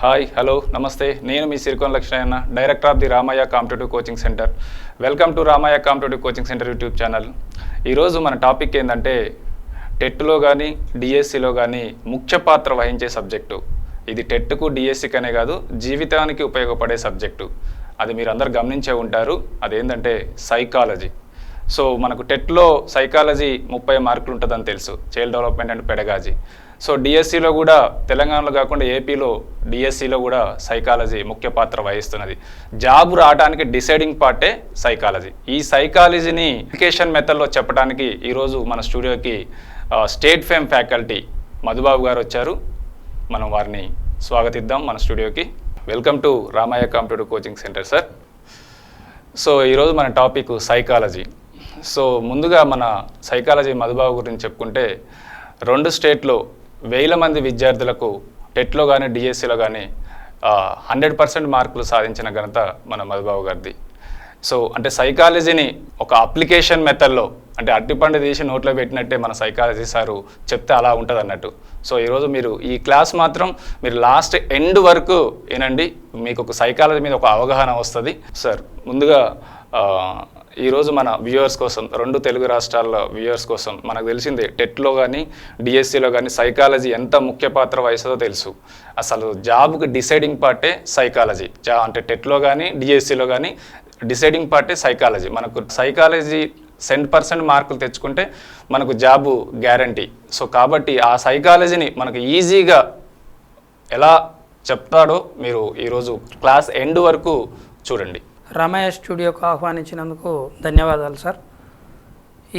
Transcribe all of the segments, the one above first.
Hi hello namaste నేను మీ Sirikona Lakshmana director of the Ramayya competitive coaching centre. Welcome to Ramayya competitive coaching centre YouTube channel. ఈరోజు మన topic ఏంటంటే టెట్లో కానీ డిఎస్సిలో కానీ ముఖ్య పాత్ర వహించే సబ్జెక్టు. ఇది టెట్కు డిఎస్సికి అనే కాదు, జీవితానికి ఉపయోగపడే సబ్జెక్టు. అది మీరు అందరు గమనించే ఉంటారు. అదేంటంటే సైకాలజీ. సో మనకు టెట్లో సైకాలజీ 30 మార్కులు ఉంటుందని తెలుసు, child development and pedagogy. So డిఎస్సిలో కూడా తెలంగాణలో కాకుండా ఏపీలో డిఎస్సిలో కూడా సైకాలజీ ముఖ్య పాత్ర వహిస్తున్నది. జాబ్ రావడానికి డిసైడింగ్ పార్టే సైకాలజీ. ఈ సైకాలజీని ఎడ్యుకేషన్ మెథడ్లో చెప్పడానికి ఈరోజు మన స్టూడియోకి స్టేట్ ఫేమ్ ఫ్యాకల్టీ మధుబాబు గారు వచ్చారు. మనం వారిని స్వాగతిద్దాం మన స్టూడియోకి. Welcome to Ramayya competitive coaching centre sir. So ఈరోజు మన టాపిక్ సైకాలజీ. సో ముందుగా మన సైకాలజీ మధుబాబు గురించి చెప్పుకుంటే 2 స్టేట్లో 1000 మంది విద్యార్థులకు టెట్లో కానీ డిఎస్సిలో కానీ 100% మార్కులు సాధించిన ఘనత మన మధుబాబు గారిది. సో అంటే సైకాలజీని ఒక అప్లికేషన్ మెథడ్లో, అంటే అట్టిపండు తీసి నోట్లో పెట్టినట్టే మన సైకాలజీ సారు చెప్తే అలా ఉంటుంది అన్నట్టు. సో ఈరోజు మీరు ఈ క్లాస్ మాత్రం మీరు లాస్ట్ ఎండ్ వరకు వినండి, మీకు ఒక సైకాలజీ మీద ఒక అవగాహన వస్తుంది. సార్ ముందుగా ఈరోజు మన వ్యూవర్స్ కోసం, 2 తెలుగు రాష్ట్రాల వ్యూవర్స్ కోసం మనకు తెలిసిందే టెట్లో కానీ డిఎస్సిలో కానీ సైకాలజీ ఎంత ముఖ్య పాత్ర వహిస్తుందో తెలుసు. అసలు జాబ్కి డిసైడింగ్ పార్టే సైకాలజీ. అంటే టెట్లో కానీ డిఎస్సిలో కానీ డిసైడింగ్ పార్టే సైకాలజీ. మనకు సైకాలజీ 100% మార్కులు తెచ్చుకుంటే మనకు జాబు గ్యారంటీ. సో కాబట్టి ఆ సైకాలజీని మనకు ఈజీగా ఎలా చెప్తాడో మీరు ఈరోజు క్లాస్ ఎండ్ వరకు చూడండి. రామయ్య స్టూడియోకు ఆహ్వానించినందుకు ధన్యవాదాలు సార్.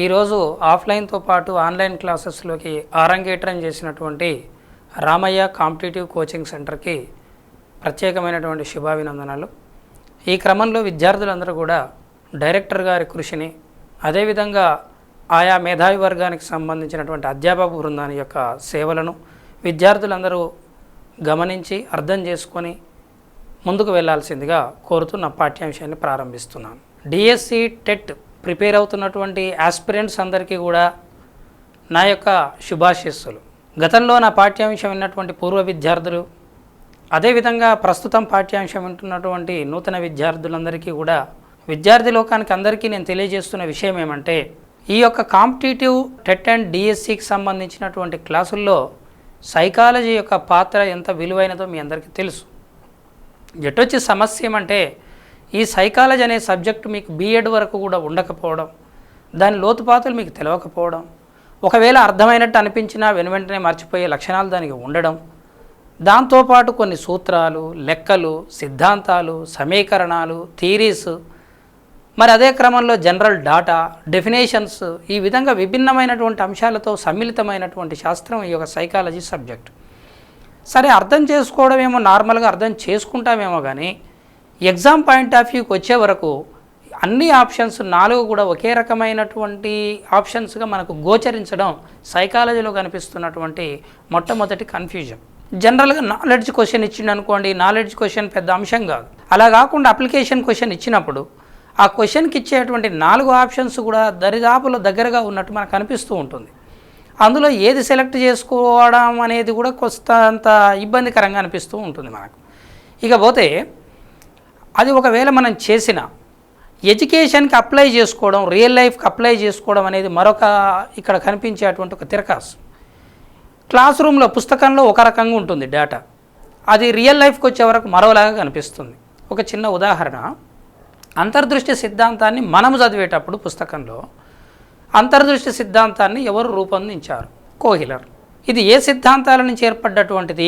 ఈరోజు ఆఫ్లైన్తో పాటు ఆన్లైన్ క్లాసెస్లోకి ఆరంగేట్రం చేసినటువంటి రామయ్య కాంపిటేటివ్ కోచింగ్ సెంటర్కి ప్రత్యేకమైనటువంటి శుభాభినందనలు. ఈ క్రమంలో విద్యార్థులందరూ కూడా డైరెక్టర్ గారి కృషిని, అదేవిధంగా ఆయా మేధావి వర్గానికి సంబంధించినటువంటి అధ్యాపక బృందాన్ని యొక్క సేవలను విద్యార్థులందరూ గమనించి అర్థం చేసుకొని ముందుకు వెళ్లాల్సిందిగా కోరుతున్న పాఠ్యాంశాన్ని ప్రారంభిస్తున్నాను. డిఎస్సి టెట్ ప్రిపేర్ అవుతున్నటువంటి ఆస్పిరెంట్స్ అందరికీ కూడా నా యొక్క శుభాశీస్సులు. గతంలో నా పాఠ్యాంశం విన్నటువంటి పూర్వ విద్యార్థులు, అదేవిధంగా ప్రస్తుతం పాఠ్యాంశం వింటున్నటువంటి నూతన విద్యార్థులందరికీ కూడా, విద్యార్థి లోకానికి అందరికీ నేను తెలియజేస్తున్న విషయం ఏమంటే, ఈ యొక్క కాంపిటేటివ్ టెట్ అండ్ డిఎస్సికి సంబంధించినటువంటి క్లాసుల్లో సైకాలజీ యొక్క పాత్ర ఎంత విలువైనదో మీ అందరికీ తెలుసు. ఎటొచ్చి సమస్య ఏమంటే, ఈ సైకాలజీ అనే సబ్జెక్టు మీకు బీఎడ్ వరకు కూడా ఉండకపోవడం, దాని లోతుపాతులు మీకు తెలియకపోవడం, ఒకవేళ అర్థమైనట్టు అనిపించినా వెనువెంటనే మర్చిపోయే లక్షణాలు దానికి ఉండడం, దాంతోపాటు కొన్ని సూత్రాలు, లెక్కలు, సిద్ధాంతాలు, సమీకరణాలు, థీరీస్, మరి అదే క్రమంలో జనరల్ డాటా, డెఫినేషన్స్, ఈ విధంగా విభిన్నమైనటువంటి అంశాలతో సమ్మిళితమైనటువంటి శాస్త్రం ఈ యొక్క సైకాలజీ సబ్జెక్ట్. సరే, అర్థం చేసుకోవడం ఏమో నార్మల్గా అర్థం చేసుకుంటామేమో, కానీ ఎగ్జామ్ పాయింట్ ఆఫ్ వ్యూకి వచ్చే వరకు అన్ని ఆప్షన్స్ 4 కూడా ఒకే రకమైనటువంటి ఆప్షన్స్గా మనకు గోచరించడం సైకాలజీలో కనిపిస్తున్నటువంటి మొట్టమొదటి కన్ఫ్యూజన్. జనరల్గా నాలెడ్జ్ క్వశ్చన్ ఇచ్చిండు అనుకోండి, నాలెడ్జ్ క్వశ్చన్ పెద్ద అంశం కాదు. అలా కాకుండా అప్లికేషన్ క్వశ్చన్ ఇచ్చినప్పుడు ఆ క్వశ్చన్కి ఇచ్చేటువంటి 4 ఆప్షన్స్ కూడా దరిదాపులో దగ్గరగా ఉన్నట్టు మనకు అనిపిస్తూ ఉంటుంది. అందులో ఏది సెలెక్ట్ చేసుకోవడం అనేది కూడా కొంత ఇబ్బందికరంగా అనిపిస్తూ ఉంటుంది మనకు. ఇకపోతే అది ఒకవేళ మనం చేసిన ఎడ్యుకేషన్కి అప్లై చేసుకోవడం, రియల్ లైఫ్కి అప్లై చేసుకోవడం అనేది మరొక ఇక్కడ కనిపించేటువంటి ఒక తిరకాసు. క్లాస్ రూమ్లో పుస్తకంలో ఒక రకంగా ఉంటుంది డేటా, అది రియల్ లైఫ్కి వచ్చే వరకు మరోలాగా కనిపిస్తుంది. ఒక చిన్న ఉదాహరణ, అంతర్దృష్టి సిద్ధాంతాన్ని మనము చదివేటప్పుడు పుస్తకంలో అంతర్దృష్టి సిద్ధాంతాన్ని ఎవరు రూపొందించారు? కోహిలర్. ఇది ఏ సిద్ధాంతాల నుంచి ఏర్పడ్డటువంటిది?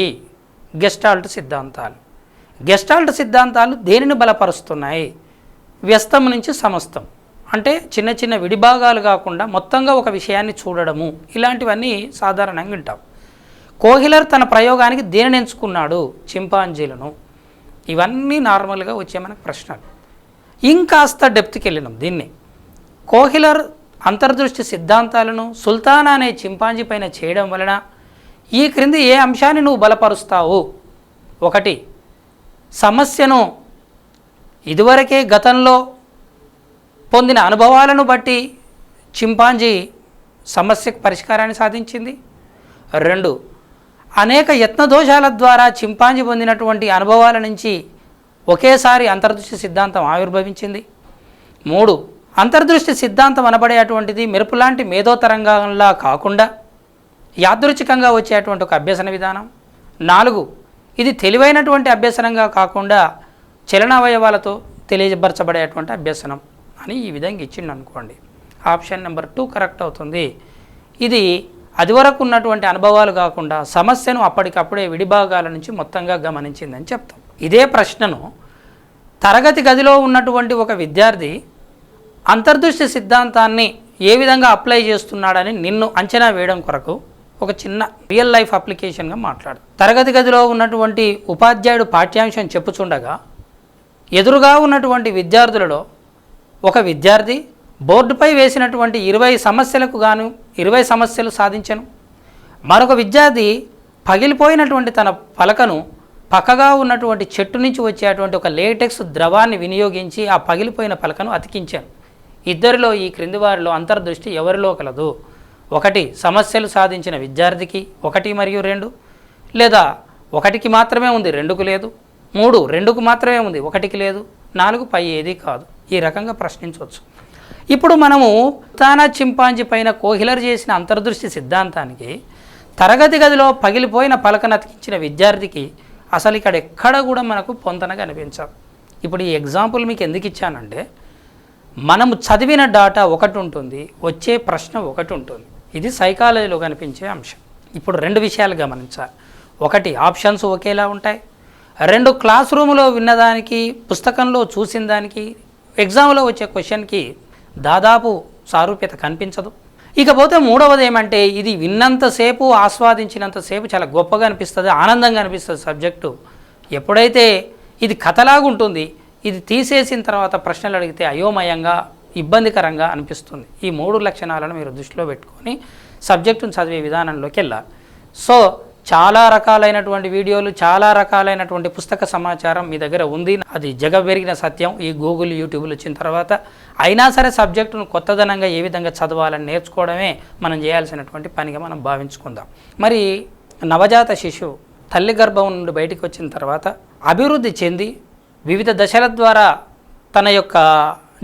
గెస్టాల్ట్ సిద్ధాంతాలు. గెస్టాల్ట్ సిద్ధాంతాలు దేనిని బలపరుస్తున్నాయి? వ్యస్తం నుంచి సమస్తం, అంటే చిన్న చిన్న విడిభాగాలు కాకుండా మొత్తంగా ఒక విషయాన్ని చూడడము, ఇలాంటివన్నీ సాధారణంగా వింటాం. కోహిలర్ తన ప్రయోగానికి దేనిని ఎంచుకున్నాడు? చింపాంజీలను. ఇవన్నీ నార్మల్గా వచ్చే మనకు ప్రశ్నలు. ఇంకాస్త డెప్త్కి వెళ్ళినాం. దీన్ని కోహిలర్ అంతర్దృష్టి సిద్ధాంతాలను సుల్తానా అనే చింపాంజీ పైన చేయడం వలన ఈ క్రింది ఏ అంశాన్ని నువ్వు బలపరుస్తావు? 1, సమస్యను ఇదివరకే గతంలో పొందిన అనుభవాలను బట్టి చింపాంజీ సమస్యకు పరిష్కారాన్ని సాధించింది. 2, అనేక యత్నదోషాల ద్వారా చింపాంజీ పొందినటువంటి అనుభవాల నుంచి ఒకేసారి అంతర్దృష్టి సిద్ధాంతం ఆవిర్భవించింది. 3 అంతర్దృష్టి సిద్ధాంతం అనబడేటువంటిది మెరుపులాంటి మేధోతరంగంలా కాకుండా యాదృచ్ఛికంగా వచ్చేటువంటి ఒక అభ్యసన విధానం. 4 ఇది తెలివైనటువంటి అభ్యసనంగా కాకుండా చలనావయవాలతో తెలియపరచబడేటువంటి అభ్యసనం అని ఈ విధంగా ఇచ్చిండు అనుకోండి. ఆప్షన్ నెంబర్ 2 కరెక్ట్ అవుతుంది. ఇది అదివరకు ఉన్నటువంటి అనుభవాలు కాకుండా సమస్యను అప్పటికప్పుడే విడిభాగాల నుంచి మొత్తంగా గమనించిందని చెప్తాం. ఇదే ప్రశ్నను తరగతి గదిలో ఉన్నటువంటి ఒక విద్యార్థి అంతర్దృష్టి సిద్ధాంతాన్ని ఏ విధంగా అప్లై చేస్తున్నాడని నిన్ను అంచనా వేయడం కొరకు ఒక చిన్న రియల్ లైఫ్ అప్లికేషన్గా మాట్లాడు. తరగతి గదిలో ఉన్నటువంటి ఉపాధ్యాయుడు పాఠ్యాంశం చెప్పుచుండగా ఎదురుగా ఉన్నటువంటి విద్యార్థులలో ఒక విద్యార్థి బోర్డుపై వేసినటువంటి 20 సమస్యలకు గాను 20 సమస్యలు సాధించను. మరొక విద్యార్థి పగిలిపోయినటువంటి తన పలకను పక్కగా ఉన్నటువంటి చెట్టు నుంచి వచ్చేటువంటి ఒక లేటెక్స్ ద్రవాన్ని వినియోగించి ఆ పగిలిపోయిన పలకను అతికించాను. ఇద్దరిలో ఈ క్రింది వారిలో అంతర్దృష్టి ఎవరిలో కలదు? 1 సమస్యలు సాధించిన విద్యార్థికి 1 మరియు 2, లేదా 1కి మాత్రమే ఉంది 2కు లేదు, 3 2కు మాత్రమే ఉంది 1కి లేదు, 4 పై ఏది కాదు. ఈ రకంగా ప్రశ్నించవచ్చు. ఇప్పుడు మనము తానా చింపాంజీ పైన కోహిలర్ చేసిన అంతర్దృష్టి సిద్ధాంతానికి తరగతి గదిలో పగిలిపోయిన పలకను అతికించిన విద్యార్థికి అసలు ఇక్కడ ఎక్కడ కూడా మనకు పొంతన కనిపించదు. ఇప్పుడు ఈ ఎగ్జాంపుల్ మీకు ఎందుకు ఇచ్చానంటే మనము చదివిన డాటా ఒకటి ఉంటుంది, వచ్చే ప్రశ్న ఒకటి ఉంటుంది. ఇది సైకాలజీలో కనిపించే అంశం. ఇప్పుడు 2 విషయాలు గమనించాలి. 1 ఆప్షన్స్ ఒకేలా ఉంటాయి. 2 క్లాస్ రూమ్లో విన్నదానికి పుస్తకంలో చూసిన దానికి ఎగ్జామ్లో వచ్చే క్వశ్చన్కి దాదాపు సారూప్యత కనిపించదు. ఇకపోతే 3వది ఏమంటే ఇది విన్నంతసేపు ఆస్వాదించినంతసేపు చాలా గొప్పగా అనిపిస్తుంది, ఆనందంగా అనిపిస్తుంది సబ్జెక్టు. ఎప్పుడైతే ఇది కథలాగుంటుంది, ఇది తీసేసిన తర్వాత ప్రశ్నలు అడిగితే అయోమయంగా ఇబ్బందికరంగా అనిపిస్తుంది. ఈ 3 లక్షణాలను మీరు దృష్టిలో పెట్టుకొని సబ్జెక్టును చదివే విధానంలోకి వెళ్ళాలి. సో చాలా రకాలైనటువంటి వీడియోలు, చాలా రకాలైనటువంటి పుస్తక సమాచారం మీ దగ్గర ఉంది. అది జగబెరిగిన సత్యం ఈ గూగుల్, యూట్యూబ్లు వచ్చిన తర్వాత. అయినా సరే సబ్జెక్టును కొత్తదనంగా ఏ విధంగా చదవాలని నేర్చుకోవడమే మనం చేయాల్సినటువంటి పనిగా మనం భావించుకుందాం. మరి నవజాత శిశువు తల్లి గర్భం నుండి బయటికి వచ్చిన తర్వాత అభివృద్ధి చెంది వివిధ దశల ద్వారా తన యొక్క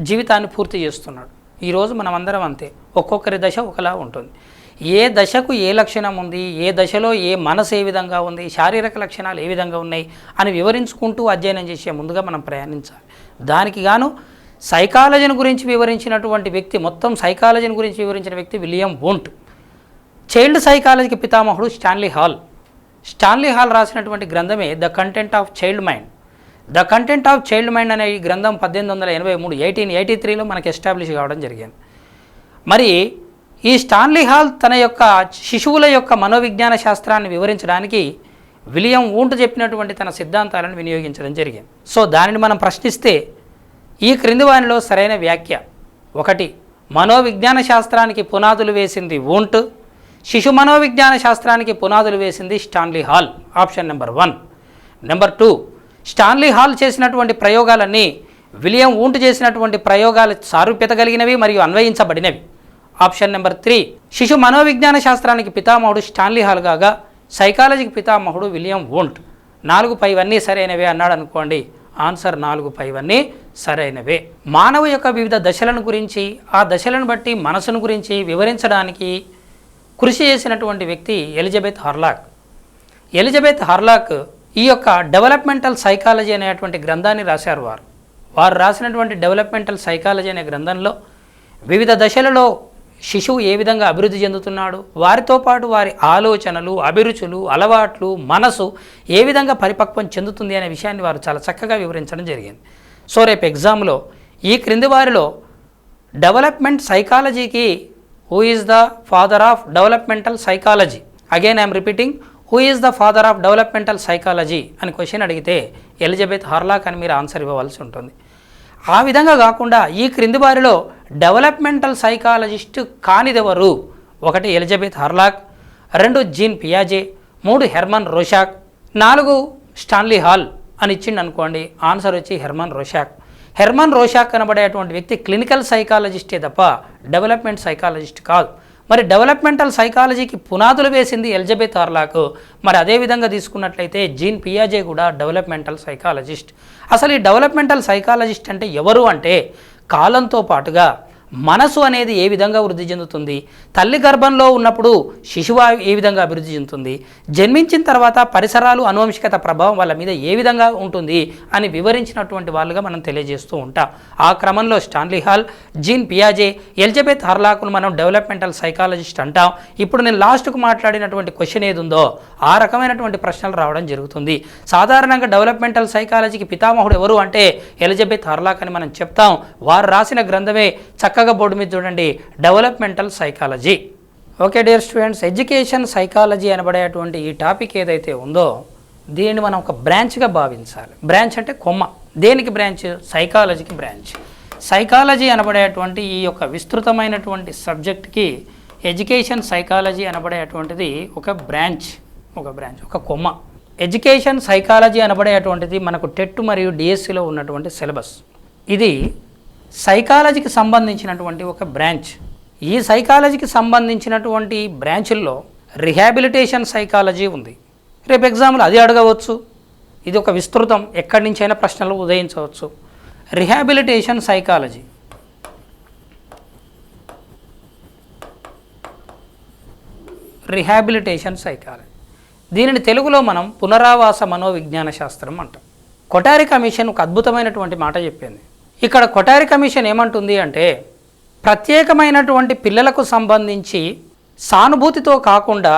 జీవితాన్ని పూర్తి చేస్తున్నాడు. ఈరోజు మనం అందరం అంతే, ఒక్కొక్కరి దశ ఒకలా ఉంటుంది. ఏ దశకు ఏ లక్షణం ఉంది, ఏ దశలో ఏ మనసు ఏ విధంగా ఉంది, శారీరక లక్షణాలు ఏ విధంగా ఉన్నాయి అని వివరించుకుంటూ అధ్యయనం చేసే ముందుగా మనం ప్రయాణించాలి. దానికి గాను సైకాలజీని గురించి వివరించినటువంటి వ్యక్తి, మొత్తం సైకాలజీని గురించి వివరించిన వ్యక్తి విలియం వోంట్. చైల్డ్ సైకాలజీకి పితామహుడు స్టాన్లీ హాల్. స్టాన్లీ హాల్ రాసినటువంటి గ్రంథమే the content of child mind. The content of child mind అనే ఈ గ్రంథం 1883 మనకి ఎస్టాబ్లిష్ కావడం జరిగింది. మరి ఈ స్టాన్లీ హాల్ తన యొక్క శిశువుల యొక్క మనోవిజ్ఞాన శాస్త్రాన్ని వివరించడానికి విలియం వూంట్ చెప్పినటువంటి తన సిద్ధాంతాలను వినియోగించడం జరిగింది. సో దానిని మనం ప్రశ్నిస్తే ఈ క్రింది వానిలో సరైన వ్యాఖ్య: 1 మనోవిజ్ఞాన శాస్త్రానికి పునాదులు వేసింది వూంట్, శిశు మనోవిజ్ఞాన శాస్త్రానికి పునాదులు వేసింది Stanley hall. Option number 1. Number 2 Stanley hall చేసినటువంటి ప్రయోగాలన్నీ విలియం వూంట్ చేసినటువంటి ప్రయోగాలు సారూప్యత కలిగినవి మరియు అన్వయించబడినవి. ఆప్షన్ నెంబర్ 3 శిశు మనోవిజ్ఞాన శాస్త్రానికి పితామహుడు స్టాన్లీ హాల్ కాగా సైకాలజీకి పితామహుడు విలియం వోంట్. 4 పైవన్నీ సరైనవే అన్నాడు అనుకోండి. ఆన్సర్ 4 పైవన్నీ సరైనవే. మానవ యొక్క వివిధ దశలను గురించి, ఆ దశలను బట్టి మనసును గురించి వివరించడానికి కృషి చేసినటువంటి వ్యక్తి ఎలిజబెత్ హార్లాక్. ఎలిజబెత్ హార్లాక్ ఈ యొక్క డెవలప్మెంటల్ సైకాలజీ అనేటువంటి గ్రంథాన్ని రాశారు. వారు రాసినటువంటి డెవలప్మెంటల్ సైకాలజీ అనే గ్రంథంలో వివిధ దశలలో శిశువు ఏ విధంగా అభివృద్ధి చెందుతున్నాడు, వారితో పాటు వారి ఆలోచనలు, అభిరుచులు, అలవాట్లు, మనసు ఏ విధంగా పరిపక్వం చెందుతుంది అనే విషయాన్ని వారు చాలా చక్కగా వివరించడం జరిగింది. సో రేపు ఎగ్జామ్లో ఈ క్రింది వారిలో డెవలప్మెంట్ సైకాలజీకి who is the father of developmental psychology, again I'm repeating, who is the father of developmental psychology అని క్వశ్చన్ అడిగితే ఎలిజబెత్ హార్లాక్ అని మీరు ఆన్సర్ ఇవ్వవలసి ఉంటుంది. ఆ విధంగా కాకుండా ఈ క్రింది వారిలో డెవలప్మెంటల్ సైకాలజిస్ట్ కానిదెవరు? 1 ఎలిజబెత్ హార్లాక్, 2 జీన్ పియాజే, 3 హెర్మన్ రోషాక్, 4 స్టాన్లీ హాల్ అని ఇచ్చిండు అనుకోండి. ఆన్సర్ వచ్చి హెర్మన్ రోషాక్. హెర్మన్ రోషాక్ అనబడేటువంటి వ్యక్తి క్లినికల్ సైకాలజిస్టే తప్ప డెవలప్మెంట్ సైకాలజిస్ట్ కాదు. మరి డెవలప్మెంటల్ సైకాలజీకి పునాదులు వేసింది ఎలిజబెత్ ఆర్లాక్. మరి అదేవిధంగా తీసుకున్నట్లయితే జీన్ పియాజే కూడా డెవలప్మెంటల్ సైకాలజిస్ట్. అసలు ఈ డెవలప్మెంటల్ సైకాలజిస్ట్ అంటే ఎవరు అంటే, కాలంతో పాటుగా మనసు అనేది ఏ విధంగా వృద్ధి చెందుతుంది, తల్లి గర్భంలో ఉన్నప్పుడు శిశువు ఏ విధంగా అభివృద్ధి చెందుతుంది, జన్మించిన తర్వాత పరిసరాలు అనువంశికత ప్రభావం వాళ్ళ మీద ఏ విధంగా ఉంటుంది అని వివరించినటువంటి వాళ్ళుగా మనం తెలియజేస్తూ ఉంటాం. ఆ క్రమంలో స్టాన్లీ హాల్, జీన్ పియాజే, ఎలిజబెత్ ఆర్లాక్ను మనం డెవలప్మెంటల్ సైకాలజిస్ట్ అంటాం. ఇప్పుడు నేను లాస్ట్కు మాట్లాడినటువంటి క్వశ్చన్ ఏది ఉందో ఆ రకమైనటువంటి ప్రశ్నలు రావడం జరుగుతుంది. సాధారణంగా డెవలప్మెంటల్ సైకాలజీకి పితామహుడు ఎవరు అంటే ఎలిజబెత్ ఆర్లాక్ అని మనం చెప్తాం. వారు రాసిన గ్రంథమే చక్కగా బోర్డు మీద చూడండి, developmental psychology. Okay dear students, education psychology అనబడేటువంటి ఈ టాపిక్ ఏదైతే ఉందో దీన్ని మనం ఒక బ్రాంచ్గా భావించాలి. బ్రాంచ్ అంటే కొమ్మ. దేనికి బ్రాంచ్? సైకాలజీకి బ్రాంచ్. సైకాలజీ అనబడేటువంటి ఈ యొక్క విస్తృతమైనటువంటి సబ్జెక్ట్కి ఎడ్యుకేషన్ సైకాలజీ అనబడేటువంటిది ఒక బ్రాంచ్, ఒక కొమ్మ. ఎడ్యుకేషన్ సైకాలజీ అనబడేటువంటిది మనకు టెట్ మరియు డిఎస్సిలో ఉన్నటువంటి సిలబస్. ఇది సైకాలజీకి సంబంధించినటువంటి ఒక బ్రాంచ్. ఈ సైకాలజీకి సంబంధించినటువంటి బ్రాంచుల్లో రిహాబిలిటేషన్ సైకాలజీ ఉంది. రేపు ఎగ్జామ్లో అది అడగవచ్చు. ఇది ఒక విస్తృతం, ఎక్కడి నుంచైనా ప్రశ్నలు ఉదయించవచ్చు. రిహాబిలిటేషన్ సైకాలజీ, దీనిని తెలుగులో మనం పునరావాస మనోవిజ్ఞాన శాస్త్రం అంటాం. కొటారి కమిషన్ ఒక అద్భుతమైనటువంటి మాట చెప్పింది. ఇక్కడ కొటారి కమిషన్ ఏమంటుంది అంటే, ప్రత్యేకమైనటువంటి పిల్లలకు సంబంధించి సానుభూతితో కాకుండా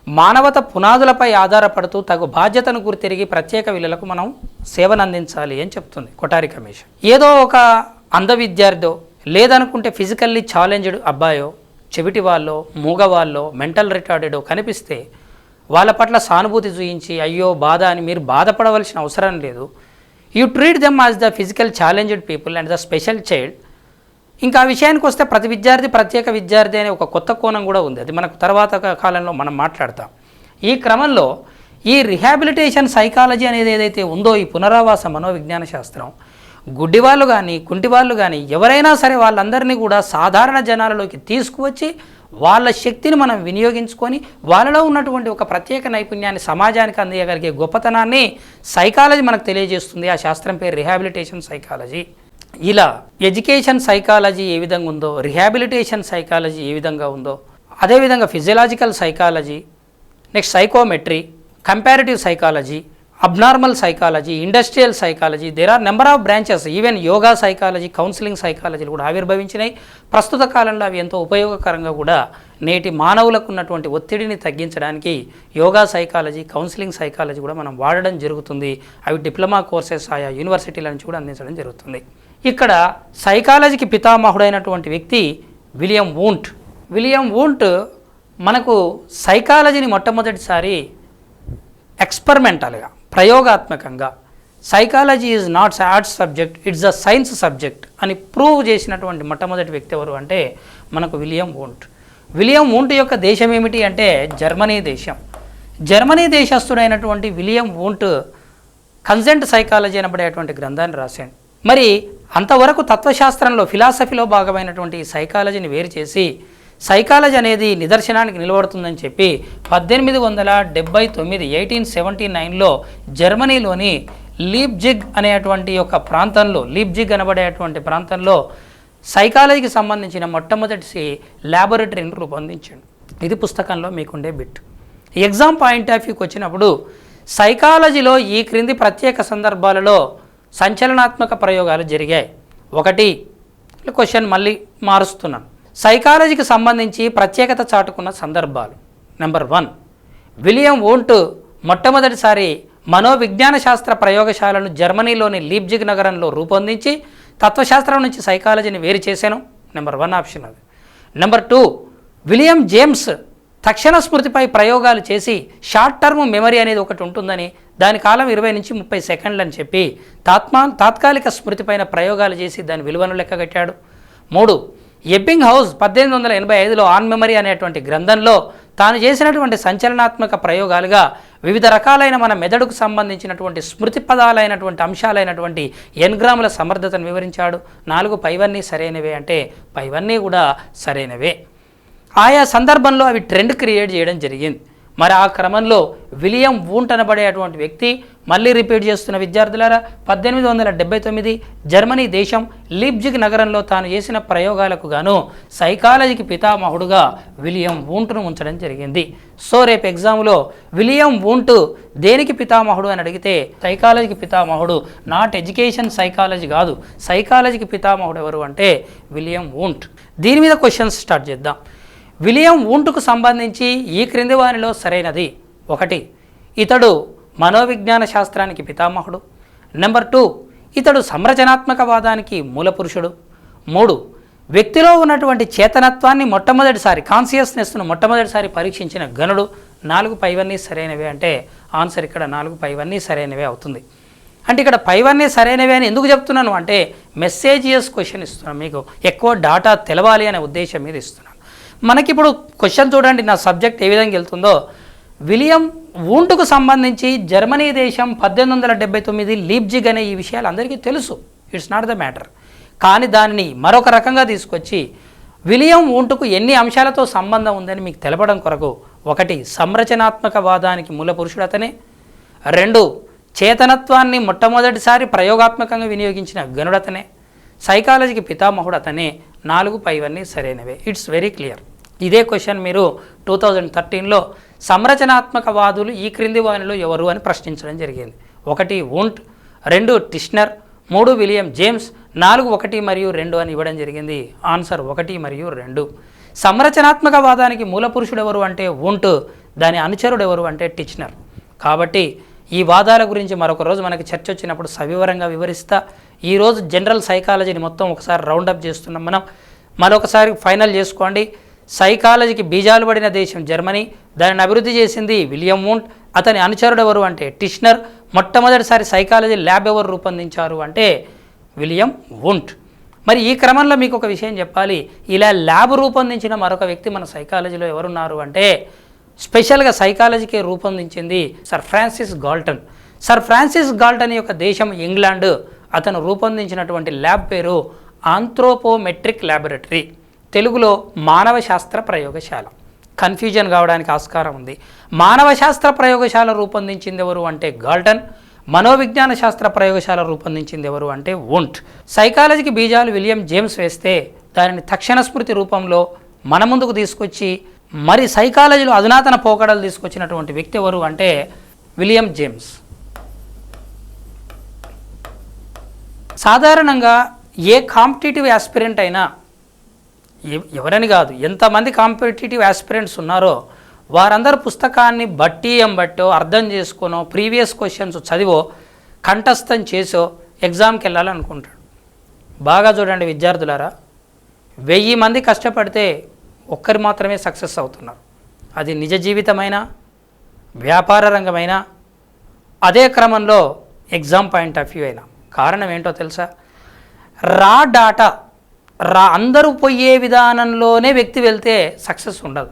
మానవత పునాదులపై ఆధారపడుతూ తగు బాధ్యతను గుర్తిరిగి ప్రత్యేక పిల్లలకు మనం సేవనందించాలి అని చెప్తుంది కొటారి కమిషన్. ఏదో ఒక అంధ విద్యార్థో లేదనుకుంటే ఫిజికల్లీ ఛాలెంజ్డ్ అబ్బాయో, చెవిటి వాళ్ళో, మూగవాళ్ళో, మెంటల్ రిటార్డెడో కనిపిస్తే వాళ్ళ పట్ల సానుభూతి చూయించి అయ్యో బాధ అని మీరు బాధపడవలసిన అవసరం లేదు. You treat them as the physical challenged people and the special child. ఇంకా ఆ విషయానికి వస్తే ప్రతి విద్యార్థి ప్రత్యేక విద్యార్థి అనే ఒక కొత్త కోణం కూడా ఉంది. అది మనకు తర్వాత కాలంలో మనం మాట్లాడతాం. ఈ క్రమంలో ఈ రిహాబిలిటేషన్ సైకాలజీ అనేది ఏదైతే ఉందో, ఈ పునరావాస మనోవిజ్ఞాన శాస్త్రం, గుడ్డివాళ్ళు కానీ కుంటివాళ్ళు కానీ ఎవరైనా సరే వాళ్ళందరినీ కూడా సాధారణ జనాలలోకి తీసుకువచ్చి వాళ్ళ శక్తిని మనం వినియోగించుకొని వాళ్ళలో ఉన్నటువంటి ఒక ప్రత్యేక నైపుణ్యాన్ని సమాజానికి అందియగలిగే గొప్పతనాన్ని సైకాలజీ మనకు తెలియజేస్తుంది. ఆ శాస్త్రం పేరు రిహాబిలిటేషన్ సైకాలజీ. ఇలా ఎడ్యుకేషన్ సైకాలజీ ఏ విధంగా ఉందో, రిహాబిలిటేషన్ సైకాలజీ ఏ విధంగా ఉందో, అదేవిధంగా physiological psychology, next psychometry, comparative psychology, abnormal psychology, industrial psychology, there are number of branches. Even yoga psychology, counselling సైకాలజీలు కూడా ఆవిర్భవించినాయి. ప్రస్తుత కాలంలో అవి ఎంతో ఉపయోగకరంగా కూడా నేటి మానవులకు ఉన్నటువంటి ఒత్తిడిని తగ్గించడానికి యోగా సైకాలజీ, కౌన్సిలింగ్ సైకాలజీ కూడా మనం వాడడం జరుగుతుంది. అవి డిప్లొమా కోర్సెస్ ఆయా యూనివర్సిటీల నుంచి కూడా అందించడం జరుగుతుంది. ఇక్కడ సైకాలజీకి పితామహుడైనటువంటి వ్యక్తి విలియం వూంట్. విలియం వూంట్ మనకు సైకాలజీని మొట్టమొదటిసారి ఎక్స్పెరిమెంటల్గా, ప్రయోగాత్మకంగా psychology is not arts subject, it's a science subject అని ప్రూవ్ చేసినటువంటి మొట్టమొదటి వ్యక్తి ఎవరు అంటే మనకు విలియం వూంట్. విలియం వూంట్ యొక్క దేశం ఏమిటి అంటే జర్మనీ దేశం. జర్మనీ దేశస్థుడైనటువంటి విలియం వూంట్ కన్సెంట్ సైకాలజీ అనబడేటువంటి గ్రంథాన్ని రాశాడు. మరి అంతవరకు తత్వశాస్త్రంలో, ఫిలాసఫీలో భాగమైనటువంటి ఈ సైకాలజీని వేరు చేసి సైకాలజీ అనేది నిదర్శనానికి నిలబడుతుందని చెప్పి 1879 1879లో జర్మనీలోని లీప్జిగ్ అనేటువంటి ఒక ప్రాంతంలో, లీప్జిగ్ అనబడేటువంటి ప్రాంతంలో సైకాలజీకి సంబంధించిన మొట్టమొదటి ల్యాబొరేటరీని రూపొందించాడు. ఇది పుస్తకంలో మీకుండే బిట్. ఎగ్జామ్ పాయింట్ ఆఫ్ వ్యూకి వచ్చినప్పుడు సైకాలజీలో ఈ క్రింది ప్రత్యేక సందర్భాలలో సంచలనాత్మక ప్రయోగాలు జరిగాయి. ఒకటి, క్వశ్చన్ మళ్ళీ మారుస్తున్నాను. సైకాలజీకి సంబంధించి ప్రత్యేకత చాటుకున్న సందర్భాలు. నెంబర్ 1, విలియం వూంట్ మొట్టమొదటిసారి మనోవిజ్ఞాన శాస్త్ర ప్రయోగశాలను జర్మనీలోని లీప్జిగ్ నగరంలో రూపొందించి తత్వశాస్త్రం నుంచి సైకాలజీని వేరు చేశాను. నెంబర్ 1 ఆప్షన్ అది. నెంబర్ 2, విలియం జేమ్స్ తక్షణ స్మృతిపై ప్రయోగాలు చేసి షార్ట్ టర్మ్ మెమరీ అనేది ఒకటి ఉంటుందని, దాని కాలం 20 నుంచి 30 సెకండ్లు అని చెప్పి తాత్కాలిక స్మృతిపైన ప్రయోగాలు చేసి దాని విలువను లెక్కగట్టాడు. 3, ఎబ్బింగ్ హౌస్ 1885లో ఆన్ మెమరీ అనేటువంటి గ్రంథంలో తాను చేసినటువంటి సంచలనాత్మక ప్రయోగాలుగా వివిధ రకాలైన మన మెదడుకు సంబంధించినటువంటి స్మృతి పదాలైనటువంటి అంశాలైనటువంటి ఎన్గ్రాముల సమర్థతను వివరించాడు. 4, పైవన్నీ సరైనవే అంటే పైవన్నీ కూడా సరైనవే. ఆయా సందర్భంలో అవి ట్రెండ్ క్రియేట్ చేయడం జరిగింది. మరి ఆ క్రమంలో విలియం వూంట్ అనబడేటువంటి వ్యక్తి, మళ్ళీ రిపీట్ చేస్తున్న విద్యార్థులారా, 1879 జర్మనీ దేశం లీప్జిగ్ నగరంలో తాను చేసిన ప్రయోగాలకు గాను సైకాలజీకి పితామహుడుగా విలియం వూంట్ను ఉంచడం జరిగింది. సో రేపు ఎగ్జామ్లో విలియం వూంట్ దేనికి పితామహుడు అని అడిగితే సైకాలజీకి పితామహుడు, నాట్ ఎడ్యుకేషన్ సైకాలజీ కాదు, సైకాలజీకి పితామహుడు ఎవరు అంటే విలియం వూంట్. దీని మీద క్వశ్చన్స్ స్టార్ట్ చేద్దాం. విలియం వూంట్కు సంబంధించి ఈ క్రింది వానిలో సరైనది: 1, ఇతడు మనోవిజ్ఞాన శాస్త్రానికి పితామహుడు. నెంబర్ 2, ఇతడు సంరచనాత్మకవాదానికి మూలపురుషుడు. 3, వ్యక్తిలో ఉన్నటువంటి చేతనత్వాన్ని మొట్టమొదటిసారి, కాన్షియస్నెస్ను మొట్టమొదటిసారి పరీక్షించిన గణుడు. 4 పైవన్నీ సరైనవే అంటే ఆన్సర్ ఇక్కడ 4 పైవన్నీ సరైనవే అవుతుంది. అంటే ఇక్కడ పైవన్నీ సరైనవే అని ఎందుకు చెప్తున్నాను అంటే మెసేజియస్ క్వశ్చన్ ఇస్తున్నాను, మీకు ఎక్కువ డాటా తెలవాలి అనే ఉద్దేశం మీద ఇస్తున్నాను. మనకిప్పుడు క్వశ్చన్ చూడండి, నా సబ్జెక్ట్ ఏ విధంగా వెళ్తుందో. విలియం వూంట్కు సంబంధించి జర్మనీ దేశం 1879 లీప్జిగ్ అనే ఈ విషయాలు అందరికీ తెలుసు, ఇట్స్ నాట్ ద మ్యాటర్. కానీ దానిని మరొక రకంగా తీసుకొచ్చి విలియం వూంట్కు ఎన్ని అంశాలతో సంబంధం ఉందని మీకు తెలపడం కొరకు: 1, సంరచనాత్మకవాదానికి మూలపురుషుడు అతనే. 2, చేతనత్వాన్ని మొట్టమొదటిసారి ప్రయోగాత్మకంగా వినియోగించిన గణుడతనే. సైకాలజీకి పితామహుడు అతనే. 4 పైవన్నీ సరైనవే. It's very clear. ఇదే క్వశ్చన్ మీరు 2013లో సంరచనాత్మకవాదులు ఈ క్రింది వానిలో ఎవరు అని ప్రశ్నించడం జరిగింది. 1 వూంట్, 2 టిష్నర్, 3 విలియం జేమ్స్, 4 1 మరియు 2 అని ఇవ్వడం జరిగింది. ఆన్సర్ 1 మరియు 2. సంరచనాత్మకవాదానికి మూలపురుషుడు ఎవరు అంటే వూంట్, దాని అనుచరుడు ఎవరు అంటే టిష్నర్. కాబట్టి ఈ వాదాల గురించి మరొక రోజు మనకి చర్చ వచ్చినప్పుడు సవివరంగా వివరిస్తా. ఈరోజు జనరల్ సైకాలజీని మొత్తం ఒకసారి రౌండప్ చేస్తున్నాం మనం. మరొకసారి ఫైనల్ చేసుకోండి. సైకాలజీకి బీజాలు పడిన దేశం జర్మనీ, దానిని అభివృద్ధి చేసింది విలియం వూంట్, అతని అనుచరుడు ఎవరు అంటే టిష్నర్. మొట్టమొదటిసారి సైకాలజీ ల్యాబ్ ఎవరు రూపొందించారు అంటే విలియం వూంట్. మరి ఈ క్రమంలో మీకు ఒక విషయం చెప్పాలి, ఇలా ల్యాబ్ రూపొందించిన మరొక వ్యక్తి మన సైకాలజీలో ఎవరున్నారు అంటే స్పెషల్గా సైకాలజీకి రూపొందించింది sir Francis Galton. Sir Francis Galton యొక్క దేశం ఇంగ్లాండ్. అతను రూపొందించినటువంటి ల్యాబ్ పేరు ఆంథ్రోపోమెట్రిక్ ల్యాబొరేటరీ, తెలుగులో మానవ శాస్త్ర ప్రయోగశాల. కన్ఫ్యూజన్ కావడానికి ఆస్కారం ఉంది. మానవ శాస్త్ర ప్రయోగశాల రూపొందించింది ఎవరు అంటే గాల్టన్. మనోవిజ్ఞాన శాస్త్ర ప్రయోగశాల రూపొందించింది ఎవరు అంటే వూంట్. సైకాలజీకి బీజాలు విలియం జేమ్స్ వేస్తే దానిని తక్షణ స్మృతి రూపంలో మన ముందుకు తీసుకొచ్చి మరి సైకాలజీలో అధునాతన పోకడలు తీసుకొచ్చినటువంటి వ్యక్తి ఎవరు అంటే విలియం జేమ్స్. సాధారణంగా ఏ కాంపిటేటివ్ యాస్పిరెంట్ అయినా, ఎవరని కాదు, ఎంతమంది కాంపిటేటివ్ యాస్పిరెంట్స్ ఉన్నారో వారందరూ పుస్తకాన్ని బట్టో అర్థం చేసుకునో ప్రీవియస్ క్వశ్చన్స్ చదివో కంఠస్థం చేసో ఎగ్జామ్కి వెళ్ళాలనుకుంటాడు. బాగా చూడండి విద్యార్థులారా, 1000 మంది కష్టపడితే ఒక్కరు మాత్రమే సక్సెస్ అవుతున్నారు. అది నిజ జీవితమైనా వ్యాపార రంగమైనా అదే క్రమంలో ఎగ్జామ్ పాయింట్ ఆఫ్ వ్యూ అయినా. కారణం ఏంటో తెలుసా? రా డాటా అందరూ పోయే విధానంలోనే వ్యక్తి వెళ్తే సక్సెస్ ఉండదు.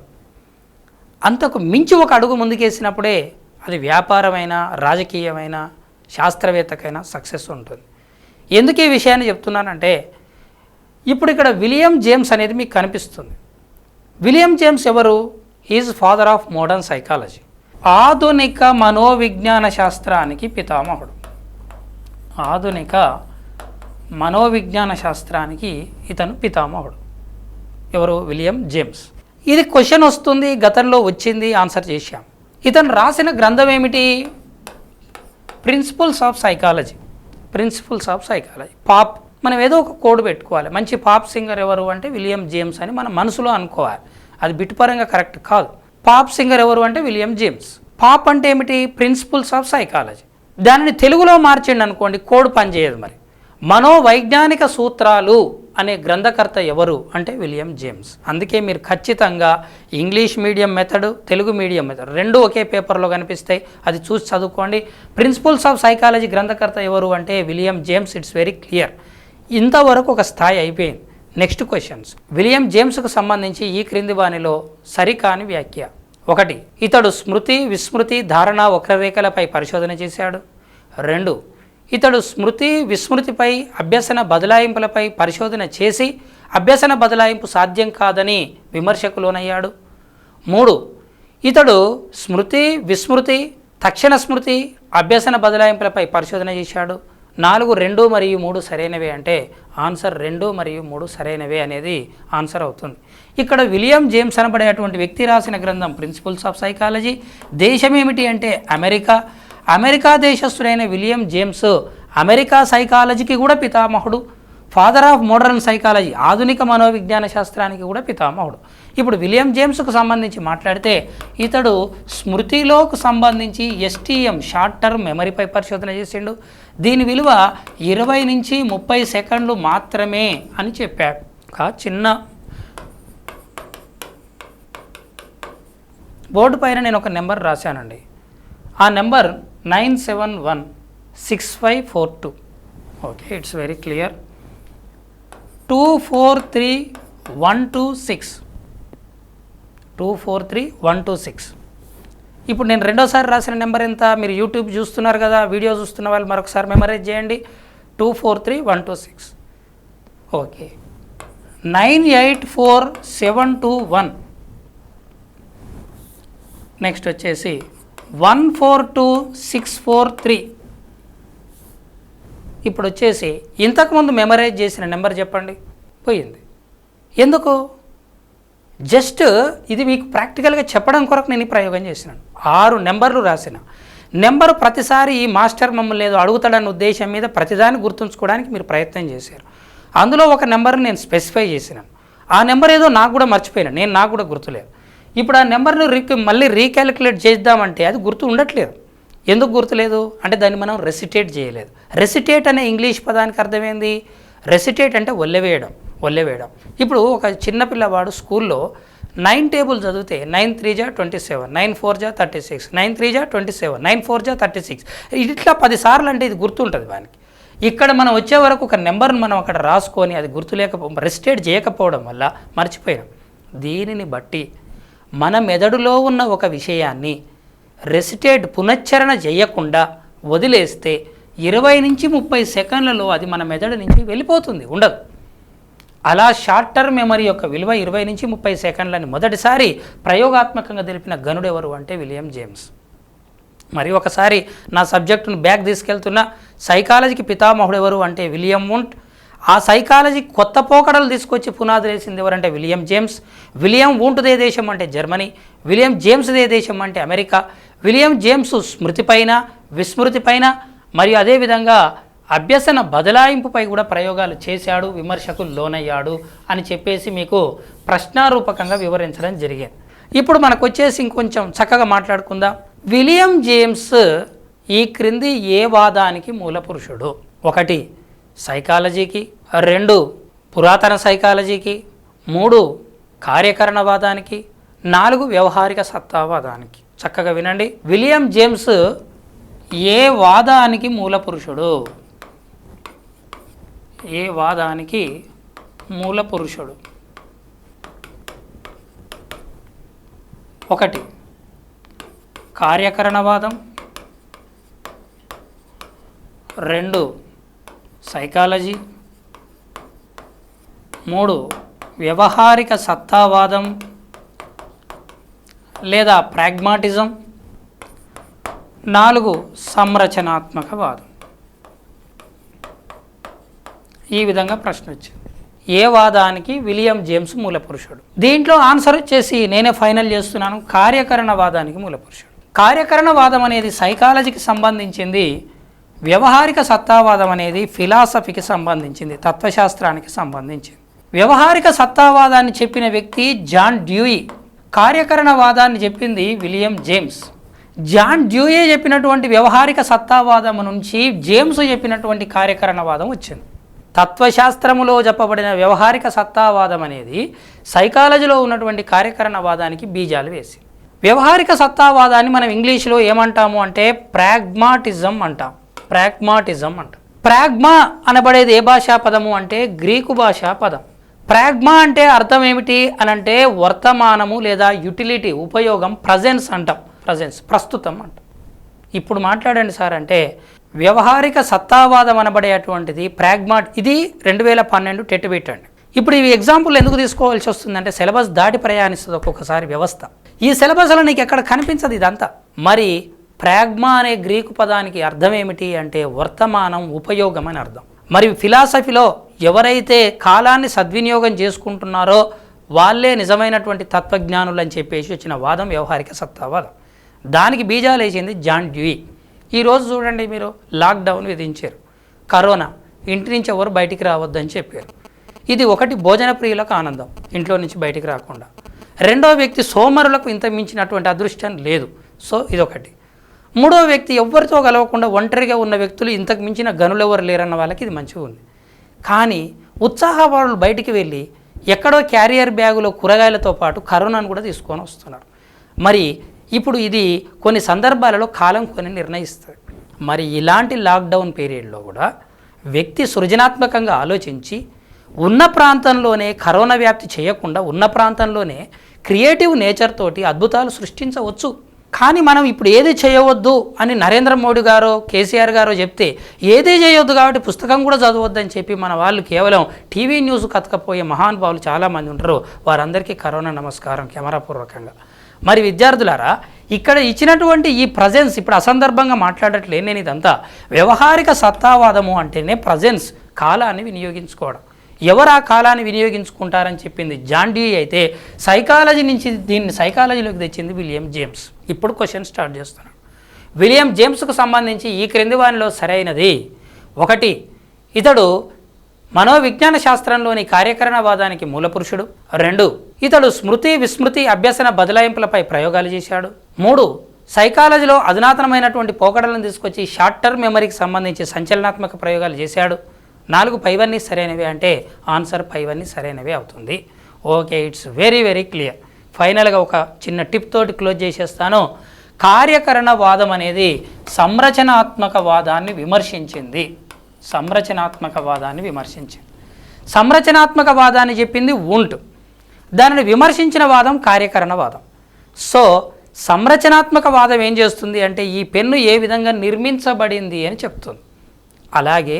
అంతకు మించి ఒక అడుగు ముందుకేసినప్పుడే అది వ్యాపారమైనా రాజకీయమైన శాస్త్రవేత్తకైనా సక్సెస్ ఉంటుంది. ఎందుకు ఈ విషయాన్ని చెప్తున్నానంటే ఇప్పుడు ఇక్కడ విలియం జేమ్స్ అనేది మీకు కనిపిస్తుంది. విలియం జేమ్స్ ఎవరు? He's father of modern psychology, ఆధునిక మనోవిజ్ఞాన శాస్త్రానికి పితామహుడు. ఆధునిక మనోవిజ్ఞాన శాస్త్రానికి ఇతను పితామహుడు. ఎవరు? William James. ఇది క్వశ్చన్ వస్తుంది, గతంలో వచ్చింది, ఆన్సర్ చేశాం. ఇతను రాసిన గ్రంథం ఏమిటి? Principles of psychology. Principles of psychology. పాప్, మనం ఏదో ఒక కోడ్ పెట్టుకోవాలి. మంచి పాప్ సింగర్ ఎవరు అంటే విలియం జేమ్స్ అని మన మనసులో అనుకోవాలి. అది బిట్ పరంగా కరెక్ట్ కాదు. పాప్ సింగర్ ఎవరు అంటే విలియం జేమ్స్. పాప్ అంటే ఏమిటి? Principles of psychology. దానిని తెలుగులో మార్చండి అనుకోండి, కోడ్ పనిచేయదు. మరి మనోవైజ్ఞానిక సూత్రాలు అనే గ్రంథకర్త ఎవరు అంటే విలియం జేమ్స్. అందుకే మీరు ఖచ్చితంగా English medium method, Telugu medium method రెండు ఒకే పేపర్లో కనిపిస్తాయి, అది చూసి చదువుకోండి. ప్రిన్సిపల్స్ ఆఫ్ సైకాలజీ గ్రంథకర్త ఎవరు అంటే William James. It's very clear. ఇంతవరకు ఒక స్థాయి అయిపోయింది. Next questions. విలియం జేమ్స్కు సంబంధించి ఈ క్రింది వానిలో సరికాని వ్యాఖ్య. 1, ఇతడు స్మృతి, విస్మృతి, ధారణ వక్రరేఖలపై పరిశోధన చేశాడు. 2, ఇతడు స్మృతి, విస్మృతిపై, అభ్యసన బదలాయింపులపై పరిశోధన చేసి అభ్యసన బదలాయింపు సాధ్యం కాదని విమర్శకు లోనయ్యాడు. 3 ఇతడు స్మృతి, విస్మృతి, తక్షణ స్మృతి, అభ్యసన బదలాయింపులపై పరిశోధన చేశాడు. 4 2 మరియు 3 సరైనవే అంటే ఆన్సర్ 2 మరియు 3 సరైనవే అనేది ఆన్సర్ అవుతుంది. ఇక్కడ విలియం జేమ్స్ అనబడేటువంటి వ్యక్తి రాసిన గ్రంథం ప్రిన్సిపల్స్ ఆఫ్ సైకాలజీ. దేశం ఏమిటి అంటే అమెరికా. అమెరికా దేశస్థుడైన విలియం జేమ్స్ అమెరికా సైకాలజీకి కూడా పితామహుడు. ఫాదర్ ఆఫ్ మోడర్న్ సైకాలజీ, ఆధునిక మనోవిజ్ఞాన శాస్త్రానికి కూడా పితామహుడు. ఇప్పుడు విలియం జేమ్స్కు సంబంధించి మాట్లాడితే ఇతడు స్మృతిలోకి సంబంధించి STM షార్ట్ టర్మ్ మెమరీపై పరిశోధన చేసిండు. దీని విలువ 20 నుంచి 30 సెకండ్లు మాత్రమే అని చెప్పాడు. ఒక చిన్న బోర్డు పైన నేను ఒక నెంబర్ రాశానండి. ఆ number 9716542. Okay, it's very clear. 243126. 243126. ఇప్పుడు నేను రెండోసారి రాసిన నెంబర్ ఎంత? మీరు యూట్యూబ్ చూస్తున్నారు కదా, వీడియో చూస్తున్న వాళ్ళు మరొకసారి మెమరైజ్ చేయండి. 243126. ఓకే, 984721. నెక్స్ట్ వచ్చేసి 142643. ఇప్పుడు వచ్చేసి ఇంతకుముందు మెమరైజ్ చేసిన నెంబర్ చెప్పండి. పోయింది. ఎందుకు? జస్ట్ ఇది మీకు ప్రాక్టికల్గా చెప్పడం కొరకు నేను ఈ ప్రయోగం చేసినాను. 6 నెంబర్లు రాసిన నెంబరు ప్రతిసారి ఈ మాస్టర్ మమ్మల్ని ఏదో అడుగుతాడన్న ఉద్దేశం మీద ప్రతిదాన్ని గుర్తుంచుకోవడానికి మీరు ప్రయత్నం చేశారు. అందులో ఒక నెంబర్ని నేను స్పెసిఫై చేసినాను. ఆ నెంబర్ ఏదో నాకు కూడా మర్చిపోయినా, నాకు కూడా గుర్తులేదు. ఇప్పుడు ఆ నెంబర్ను మళ్ళీ రీక్యాలిక్యులేట్ చేద్దామంటే అది గుర్తు ఉండట్లేదు. ఎందుకు గుర్తులేదు అంటే దాన్ని మనం రెసిటేట్ చేయలేదు. రెసిటేట్ అనే ఇంగ్లీష్ పదానికి అర్థమైంది. రెసిటేట్ అంటే ఒల్లెవేయడం. ఇప్పుడు ఒక చిన్నపిల్లవాడు స్కూల్లో 9 టేబుల్ చదివితే 9 3 జా 27, 9 4 జా 36, 9 3 జా 27, 9 4 జా 36. ఇట్లా 10 సార్లు అంటే ఇది గుర్తుంటుంది వానికి. ఇక్కడ మనం వచ్చే వరకు ఒక నెంబర్ను మనం అక్కడ రాసుకొని అది రెసిటేట్ చేయకపోవడం వల్ల మర్చిపోయాం. దీనిని బట్టి మన మెదడులో ఉన్న ఒక విషయాన్ని రెసిటేట్ పునశ్చరణ చేయకుండా వదిలేస్తే 20 నుంచి 30 సెకండ్లలో అది మన మెదడు నుంచి వెళ్ళిపోతుంది, ఉండదు. అలా షార్ట్ టర్మ్ మెమరీ యొక్క విలువ 20 నుంచి 30 సెకండ్లని మొదటిసారి ప్రయోగాత్మకంగా తెలిపిన గనుడు ఎవరు అంటే విలియం జేమ్స్. మరి ఒకసారి నా సబ్జెక్టును బ్యాక్ తీసుకెళ్తున్న సైకాలజీకి పితామహుడు ఎవరు అంటే విలియం వుంట్. ఆ సైకాలజీ కొత్త పోకడలు తీసుకొచ్చి పునాది వేసింది ఎవరంటే విలియం జేమ్స్. విలియం వుంట్దే దేశం అంటే జర్మనీ, విలియం జేమ్స్దే దేశం అంటే అమెరికా. విలియం జేమ్స్ స్మృతిపైన, విస్మృతిపైన మరియు అదేవిధంగా అభ్యసన బదలాయింపుపై కూడా ప్రయోగాలు చేశాడు, విమర్శకు లోనయ్యాడు అని చెప్పేసి మీకు ప్రశ్నారూపకంగా వివరించడం జరిగింది. ఇప్పుడు మనకు వచ్చేసి ఇంకొంచెం చక్కగా మాట్లాడుకుందాం. విలియం జేమ్స్ ఈ క్రింది ఏ వాదానికి మూల పురుషుడు? 1 సైకాలజీకి, 2 పురాతన సైకాలజీకి, 3 కార్యకరణవాదానికి, 4 వ్యవహారిక సత్తావాదానికి. చక్కగా వినండి. విలియం జేమ్స్ ఏ వాదానికి మూల పురుషుడు? ఏ వాదానికి మూల పురుషుడు? 1 కార్యకరణవాదం, 2 సైకాలజీ, 3 వ్యవహారిక సత్తావాదం లేదా ప్రాగ్మాటిజం, 4 సంరచనాత్మకవాదం. ఈ విధంగా ప్రశ్న వచ్చింది. ఏ వాదానికి విలియం జేమ్స్ మూల పురుషుడు? దీంట్లో ఆన్సర్ వచ్చేసి నేనే ఫైనల్ చేస్తున్నాను. కార్యకరణవాదానికి మూల పురుషుడు. కార్యకరణవాదం అనేది సైకాలజీకి సంబంధించింది, వ్యవహారిక సత్తావాదం అనేది ఫిలాసఫీకి సంబంధించింది, తత్వశాస్త్రానికి సంబంధించింది. వ్యవహారిక సత్తావాదాన్ని చెప్పిన వ్యక్తి జాన్ డ్యూయి, కార్యకరణవాదాన్ని చెప్పింది విలియం జేమ్స్. జాన్ డ్యూయే చెప్పినటువంటి వ్యవహారిక సత్తావాదం నుంచి జేమ్స్ చెప్పినటువంటి కార్యకరణవాదం వచ్చింది. తత్వశాస్త్రములో చెప్పబడిన వ్యవహారిక సత్తావాదం అనేది సైకాలజీలో ఉన్నటువంటి కార్యకరణవాదానికి బీజాలు వేసి, వ్యవహారిక సత్తావాదాన్ని మనం ఇంగ్లీష్లో ఏమంటాము అంటే ప్రాగ్మాటిజం అంటాం. ప్రాగ్మా అనబడేది ఏ భాషా పదము అంటే గ్రీకు భాషా పదం. ప్రాగ్మా అంటే అర్థం ఏమిటి అనంటే వర్తమానము లేదా యుటిలిటీ, ఉపయోగం, ప్రజెన్స్ అంటాం. ప్రస్తుతం అంటాం. ఇప్పుడు మాట్లాడండి సార్ అంటే వ్యవహారిక సత్తావాదం అనబడేటువంటిది ఇది 2012 టెట్ పెట్టండి. ఇప్పుడు ఈ ఎగ్జాంపుల్ ఎందుకు తీసుకోవాల్సి వస్తుందంటే సిలబస్ దాటి ప్రయాణిస్తుంది ఒక్కొక్కసారి వ్యవస్థ. ఈ సిలబస్లో నీకు ఎక్కడ కనిపించదు ఇదంతా. మరి ప్రాగ్మా అనే గ్రీకు పదానికి అర్థం ఏమిటి అంటే వర్తమానం, ఉపయోగం అని అర్థం. మరి ఫిలాసఫీలో ఎవరైతే కాలాన్ని సద్వినియోగం చేసుకుంటున్నారో వాళ్ళే నిజమైనటువంటి తత్వజ్ఞానులు అని చెప్పేసి వచ్చిన వాదం వ్యవహారిక సత్తావాదం. దానికి బీజాలు వేసింది జాన్ డ్యూయి. ఈరోజు చూడండి, మీరు లాక్డౌన్ విధించారు, కరోనా, ఇంటి నుంచి ఎవరు బయటికి రావద్దని చెప్పారు. ఇది ఒకటి, భోజన ప్రియులకు ఆనందం, ఇంట్లో నుంచి బయటికి రాకుండా. రెండో వ్యక్తి, సోమరులకు ఇంత మించినటువంటి అదృష్టం లేదు, సో ఇదొకటి. మూడో వ్యక్తి, ఎవరితో కలవకుండా ఒంటరిగా ఉన్న వ్యక్తులు, ఇంతకు మించిన గనులు ఎవరు లేరన్న వాళ్ళకి ఇది మంచిగా ఉంది. కానీ ఉత్సాహపరులు బయటికి వెళ్ళి ఎక్కడో క్యారియర్ బ్యాగులో కూరగాయలతో పాటు కరోనాను కూడా తీసుకొని వస్తున్నారు. మరి ఇప్పుడు ఇది కొన్ని సందర్భాలలో కాలం కొన్ని నిర్ణయిస్తుంది. మరి ఇలాంటి లాక్డౌన్ పీరియడ్లో కూడా వ్యక్తి సృజనాత్మకంగా ఆలోచించి ఉన్న ప్రాంతంలోనే కరోనా వ్యాప్తి చేయకుండా ఉన్న ప్రాంతంలోనే క్రియేటివ్ నేచర్ తోటి అద్భుతాలు సృష్టించవచ్చు. కానీ మనం ఇప్పుడు ఏది చేయవద్దు అని నరేంద్ర మోడీ గారో కేసీఆర్ గారో చెప్తే ఏది చేయొద్దు కాబట్టి పుస్తకం కూడా చదవద్దని చెప్పి మన వాళ్ళు కేవలం టీవీ న్యూస్ కతకపోయే మహానుభావులు చాలామంది ఉంటారు. వారందరికీ కరోనా నమస్కారం కెమెరాపూర్వకంగా. మరి విద్యార్థులారా, ఇక్కడ ఇచ్చినటువంటి ఈ ప్రజెన్స్, ఇప్పుడు అసందర్భంగా మాట్లాడట్లే నేను, ఇదంతా వ్యవహారిక సత్తావాదము అంటేనే ప్రజెన్స్, కాలాన్ని వినియోగించుకోవడం. ఎవరు ఆ కాలాన్ని వినియోగించుకుంటారని చెప్పింది జాన్ డ్యూయి అయితే, సైకాలజీ నుంచి దీన్ని సైకాలజీలోకి తెచ్చింది విలియం జేమ్స్. ఇప్పుడు క్వశ్చన్ స్టార్ట్ చేస్తున్నాను. విలియం జేమ్స్కు సంబంధించి ఈ క్రింది వానిలో సరైనది: ఒకటి, ఇతడు మనోవిజ్ఞాన శాస్త్రంలోని కార్యకరణవాదానికి మూలపురుషుడు. 2, ఇతడు స్మృతి, విస్మృతి, అభ్యసన బదలాయింపులపై ప్రయోగాలు చేశాడు. 3, సైకాలజీలో అధునాతనమైనటువంటి పోకడలను తీసుకొచ్చి షార్ట్ టర్మ్ మెమరీకి సంబంధించి సంచలనాత్మక ప్రయోగాలు చేశాడు. 4, పైవన్నీ సరైనవే అంటే ఆన్సర్ పైవన్నీ సరైనవే అవుతుంది. Okay, it's very very clear. ఫైనల్గా ఒక చిన్న టిప్ తోటి క్లోజ్ చేసేస్తాను. కార్యకరణవాదం అనేది సంరచనాత్మక వాదాన్ని విమర్శించింది. సంరచనాత్మక వాదాన్ని చెప్పింది వూంట్, దానిని విమర్శించిన వాదం కార్యకరణవాదం. సో సంరచనాత్మక వాదం ఏం చేస్తుంది అంటే ఈ పెన్ను ఏ విధంగా నిర్మించబడింది అని చెప్తుంది. అలాగే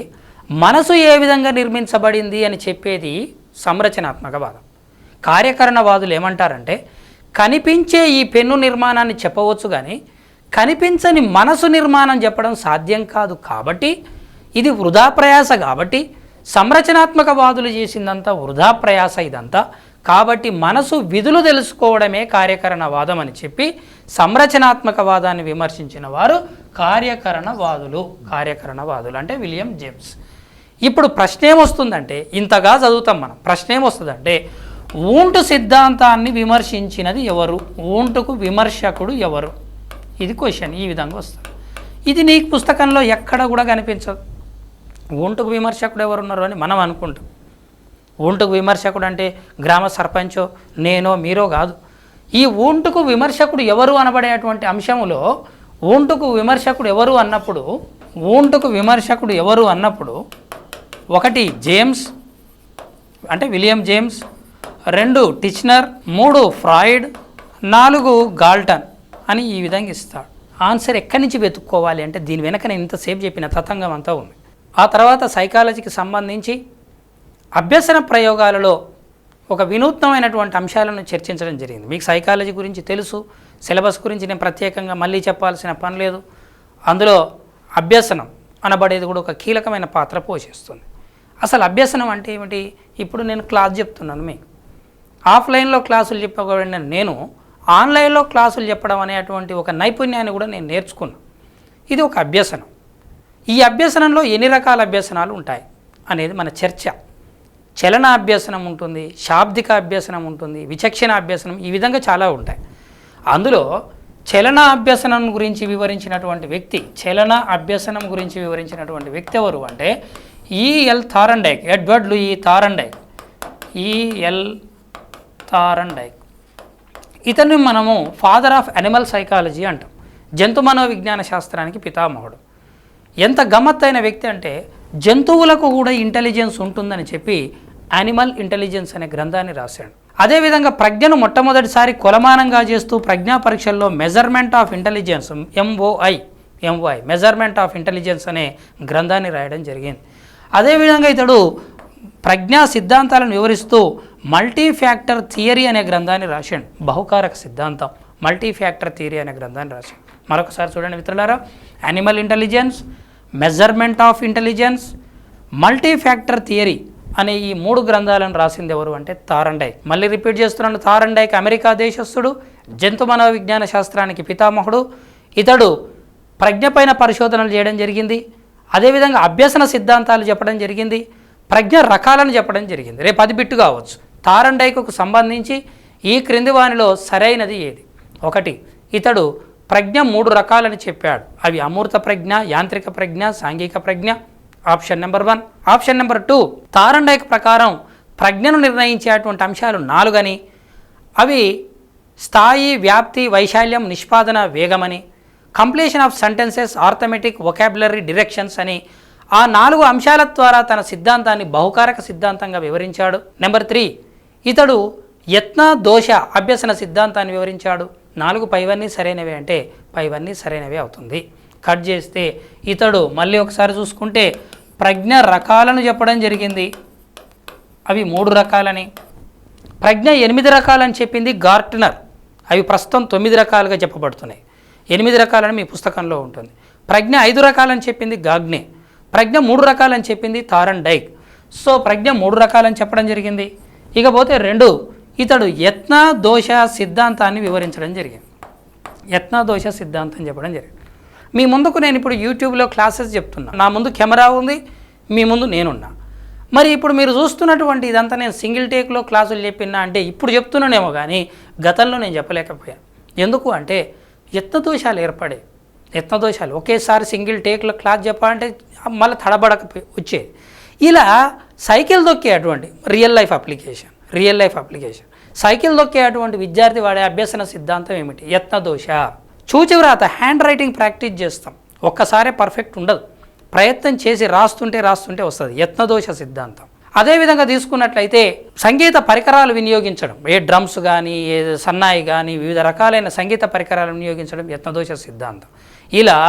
మనసు ఏ విధంగా నిర్మించబడింది అని చెప్పేది సంరచనాత్మక వాదం. కార్యకరణవాదులు ఏమంటారంటే కనిపించే ఈ పెన్ను నిర్మాణాన్ని చెప్పవచ్చు కానీ కనిపించని మనసు నిర్మాణం చెప్పడం సాధ్యం కాదు. కాబట్టి ఇది వృధా ప్రయాస. కాబట్టి సంరచనాత్మక వాదులు చేసిందంతా వృధా ప్రయాస ఇదంతా. కాబట్టి మనసు విధులు తెలుసుకోవడమే కార్యకరణవాదం అని చెప్పి సంరచనాత్మక వాదాన్ని విమర్శించిన వారు కార్యకరణవాదులు అంటే విలియం జేమ్స్. ఇప్పుడు ప్రశ్న ఏమొస్తుందంటే, ఇంతగా చదువుతాం మనం, ప్రశ్న ఏమొస్తుందంటే వూంట్ సిద్ధాంతాన్ని విమర్శించినది ఎవరు, వూంట్కు విమర్శకుడు ఎవరు? ఇది క్వశ్చన్. ఈ విధంగా వస్తుంది. ఇది నీకు పుస్తకంలో ఎక్కడ కూడా కనిపించదు. వూంట్కు విమర్శకుడు ఎవరున్నారు అని మనం అనుకుంటాం. వూంట్కు విమర్శకుడు అంటే గ్రామ సర్పంచో నేనో మీరో కాదు. ఈ వూంట్కు విమర్శకుడు ఎవరు అనబడేటువంటి అంశంలో వూంట్కు విమర్శకుడు ఎవరు అన్నప్పుడు 1 జేమ్స్ అంటే విలియం జేమ్స్, 2 టిచ్నర్, 3 ఫ్రాయిడ్, 4 గాల్టన్ అని ఈ విధంగా ఇస్తాడు. ఆన్సర్ ఎక్కడి నుంచి వెతుక్కోవాలి అంటే దీని వెనక నేను ఇంతసేపు చెప్పిన తతంగం అంతా ఉంది. ఆ తర్వాత సైకాలజీకి సంబంధించి అభ్యసన ప్రయోగాలలో ఒక వినూత్నమైనటువంటి అంశాలను చర్చించడం జరిగింది. మీకు సైకాలజీ గురించి తెలుసు, సిలబస్ గురించి నేను ప్రత్యేకంగా మళ్ళీ చెప్పాల్సిన పని లేదు. అందులో అభ్యసనం అనబడేది కూడా ఒక కీలకమైన పాత్ర పోషిస్తుంది. అసలు అభ్యసనం అంటే ఏమిటి? ఇప్పుడు నేను క్లాస్ చెప్తున్నాను, మీకు ఆఫ్లైన్లో క్లాసులు చెప్పబడిన నేను ఆన్లైన్లో క్లాసులు చెప్పడం అనేటువంటి ఒక నైపుణ్యాన్ని కూడా నేను నేర్చుకున్నాను. ఇది ఒక అభ్యసనం. ఈ అభ్యసనంలో ఎన్ని రకాల అభ్యసనాలు ఉంటాయి అనేది మన చర్చ. చలన అభ్యసనం ఉంటుంది, శాబ్దిక అభ్యసనం ఉంటుంది, విచక్షణ అభ్యసనం, ఈ విధంగా చాలా ఉంటాయి. అందులో చలన అభ్యసనం గురించి వివరించినటువంటి వ్యక్తి ఎవరు అంటే EL Thorndike, Edward Louis Thorndike. ఇతన్ని మనము ఫాదర్ ఆఫ్ యానిమల్ సైకాలజీ అంటాం. జంతు మనోవిజ్ఞాన శాస్త్రానికి పితామహుడు. ఎంత గమ్మత్తైన వ్యక్తి అంటే జంతువులకు కూడా ఇంటెలిజెన్స్ ఉంటుందని చెప్పి యానిమల్ ఇంటెలిజెన్స్ అనే గ్రంథాన్ని రాశాడు. అదేవిధంగా ప్రజ్ఞను మొట్టమొదటిసారి కొలమానంగా చేస్తూ ప్రజ్ఞా పరీక్షల్లో measurement of intelligence M O I measurement of intelligence అనే గ్రంథాన్ని రాయడం జరిగింది. అదేవిధంగా ఇతడు ప్రజ్ఞా సిద్ధాంతాలను వివరిస్తూ మల్టీ ఫ్యాక్టర్ థియరీ అనే గ్రంథాన్ని రాశాడు. బహుకారక సిద్ధాంతం మల్టీ ఫ్యాక్టర్ థియరీ అనే గ్రంథాన్ని రాశాడు. మరొకసారి చూడండి మిత్రులారా, animal intelligence, measurement of intelligence, multi factor theory అనే ఈ 3 గ్రంథాలను రాసింది ఎవరు అంటే థారండైక్. మళ్ళీ రిపీట్ చేస్తున్నాను, థారండైక్ అమెరికా దేశస్థుడు, జంతు మనోవిజ్ఞాన శాస్త్రానికి పితామహుడు. ఇతడు ప్రజ్ఞపైన పరిశోధనలు చేయడం జరిగింది. అదేవిధంగా అభ్యసన సిద్ధాంతాలు చెప్పడం జరిగింది, ప్రజ్ఞ రకాలను చెప్పడం జరిగింది. రేపు అది బిట్టు కావచ్చు. థారండైక్కు సంబంధించి ఈ క్రింది వానిలో సరైనది ఏది? 1, ఇతడు ప్రజ్ఞ 3 రకాలని చెప్పాడు. అవి అమూర్త ప్రజ్ఞ, యాంత్రిక ప్రజ్ఞ, సాంఘిక ప్రజ్ఞ. Option number 1. Option number 2, Thorndike ప్రకారం ప్రజ్ఞను నిర్ణయించేటువంటి అంశాలు 4 అని, అవి స్థాయి, వ్యాప్తి, వైశాల్యం, నిష్పాదన, వేగమని, completion of sentences, arithmetic, vocabulary, directions అని ఆ 4 అంశాల ద్వారా తన సిద్ధాంతాన్ని బహుకారక సిద్ధాంతంగా వివరించాడు. నెంబర్ 3, ఇతడు యత్న దోష అభ్యసన సిద్ధాంతాన్ని వివరించాడు. 4 పైవన్నీ సరైనవే అంటే పైవన్నీ సరైనవే అవుతుంది. కట్ చేస్తే ఇతడు మళ్ళీ ఒకసారి చూసుకుంటే ప్రజ్ఞ రకాలను చెప్పడం జరిగింది, అవి 3 రకాలని. ప్రజ్ఞ 8 రకాలని చెప్పింది గార్ట్నర్, అవి ప్రస్తుతం 9 రకాలుగా చెప్పబడుతున్నాయి. 8 రకాలని మీ పుస్తకంలో ఉంటుంది. ప్రజ్ఞ 5 రకాలని చెప్పింది గాగ్నే, ప్రజ్ఞ 3 రకాలని చెప్పింది థారండైక్. సో ప్రజ్ఞ 3 రకాలని చెప్పడం జరిగింది. ఇకపోతే 2, ఇతడు యత్న దోష సిద్ధాంతాన్ని వివరించడం జరిగింది. యత్న దోష సిద్ధాంతం చెప్పడం జరిగింది. మీ ముందుకు నేను ఇప్పుడు యూట్యూబ్లో క్లాసెస్ చెప్తున్నా, నా ముందు కెమెరా ఉంది, మీ ముందు నేనున్నా. మరి ఇప్పుడు మీరు చూస్తున్నటువంటి ఇదంతా నేను సింగిల్ టేక్లో క్లాసులు చెప్పినా అంటే ఇప్పుడు చెప్తున్నానేమో కానీ గతంలో నేను చెప్పలేకపోయాను. ఎందుకు అంటే యత్నదోషాలు ఏర్పడే, యత్నదోషాలు ఒకేసారి సింగిల్ టేక్లో క్లాస్ చెప్పాలంటే మళ్ళీ తడబడక వచ్చేది. ఇలా సైకిల్ తొక్కే అటువంటి రియల్ లైఫ్ అప్లికేషన్ సైకిల్ తొక్కే అటువంటి విద్యార్థి వాడే అభ్యసన సిద్ధాంతం ఏమిటి? యత్నదోష. చూచివ్రాత, హ్యాండ్ రైటింగ్ ప్రాక్టీస్ చేస్తాం, ఒక్కసారే పర్ఫెక్ట్ ఉండదు, ప్రయత్నం చేసి రాస్తుంటే వస్తుంది, యత్నదోష సిద్ధాంతం. అదేవిధంగా తీసుకున్నట్లయితే సంగీత పరికరాలు వినియోగించడం, ఏ డ్రమ్స్ కానీ, ఏ సన్నాయి కానీ, వివిధ రకాలైన సంగీత పరికరాలు వినియోగించడం యత్నదోష సిద్ధాంతం. ఇలా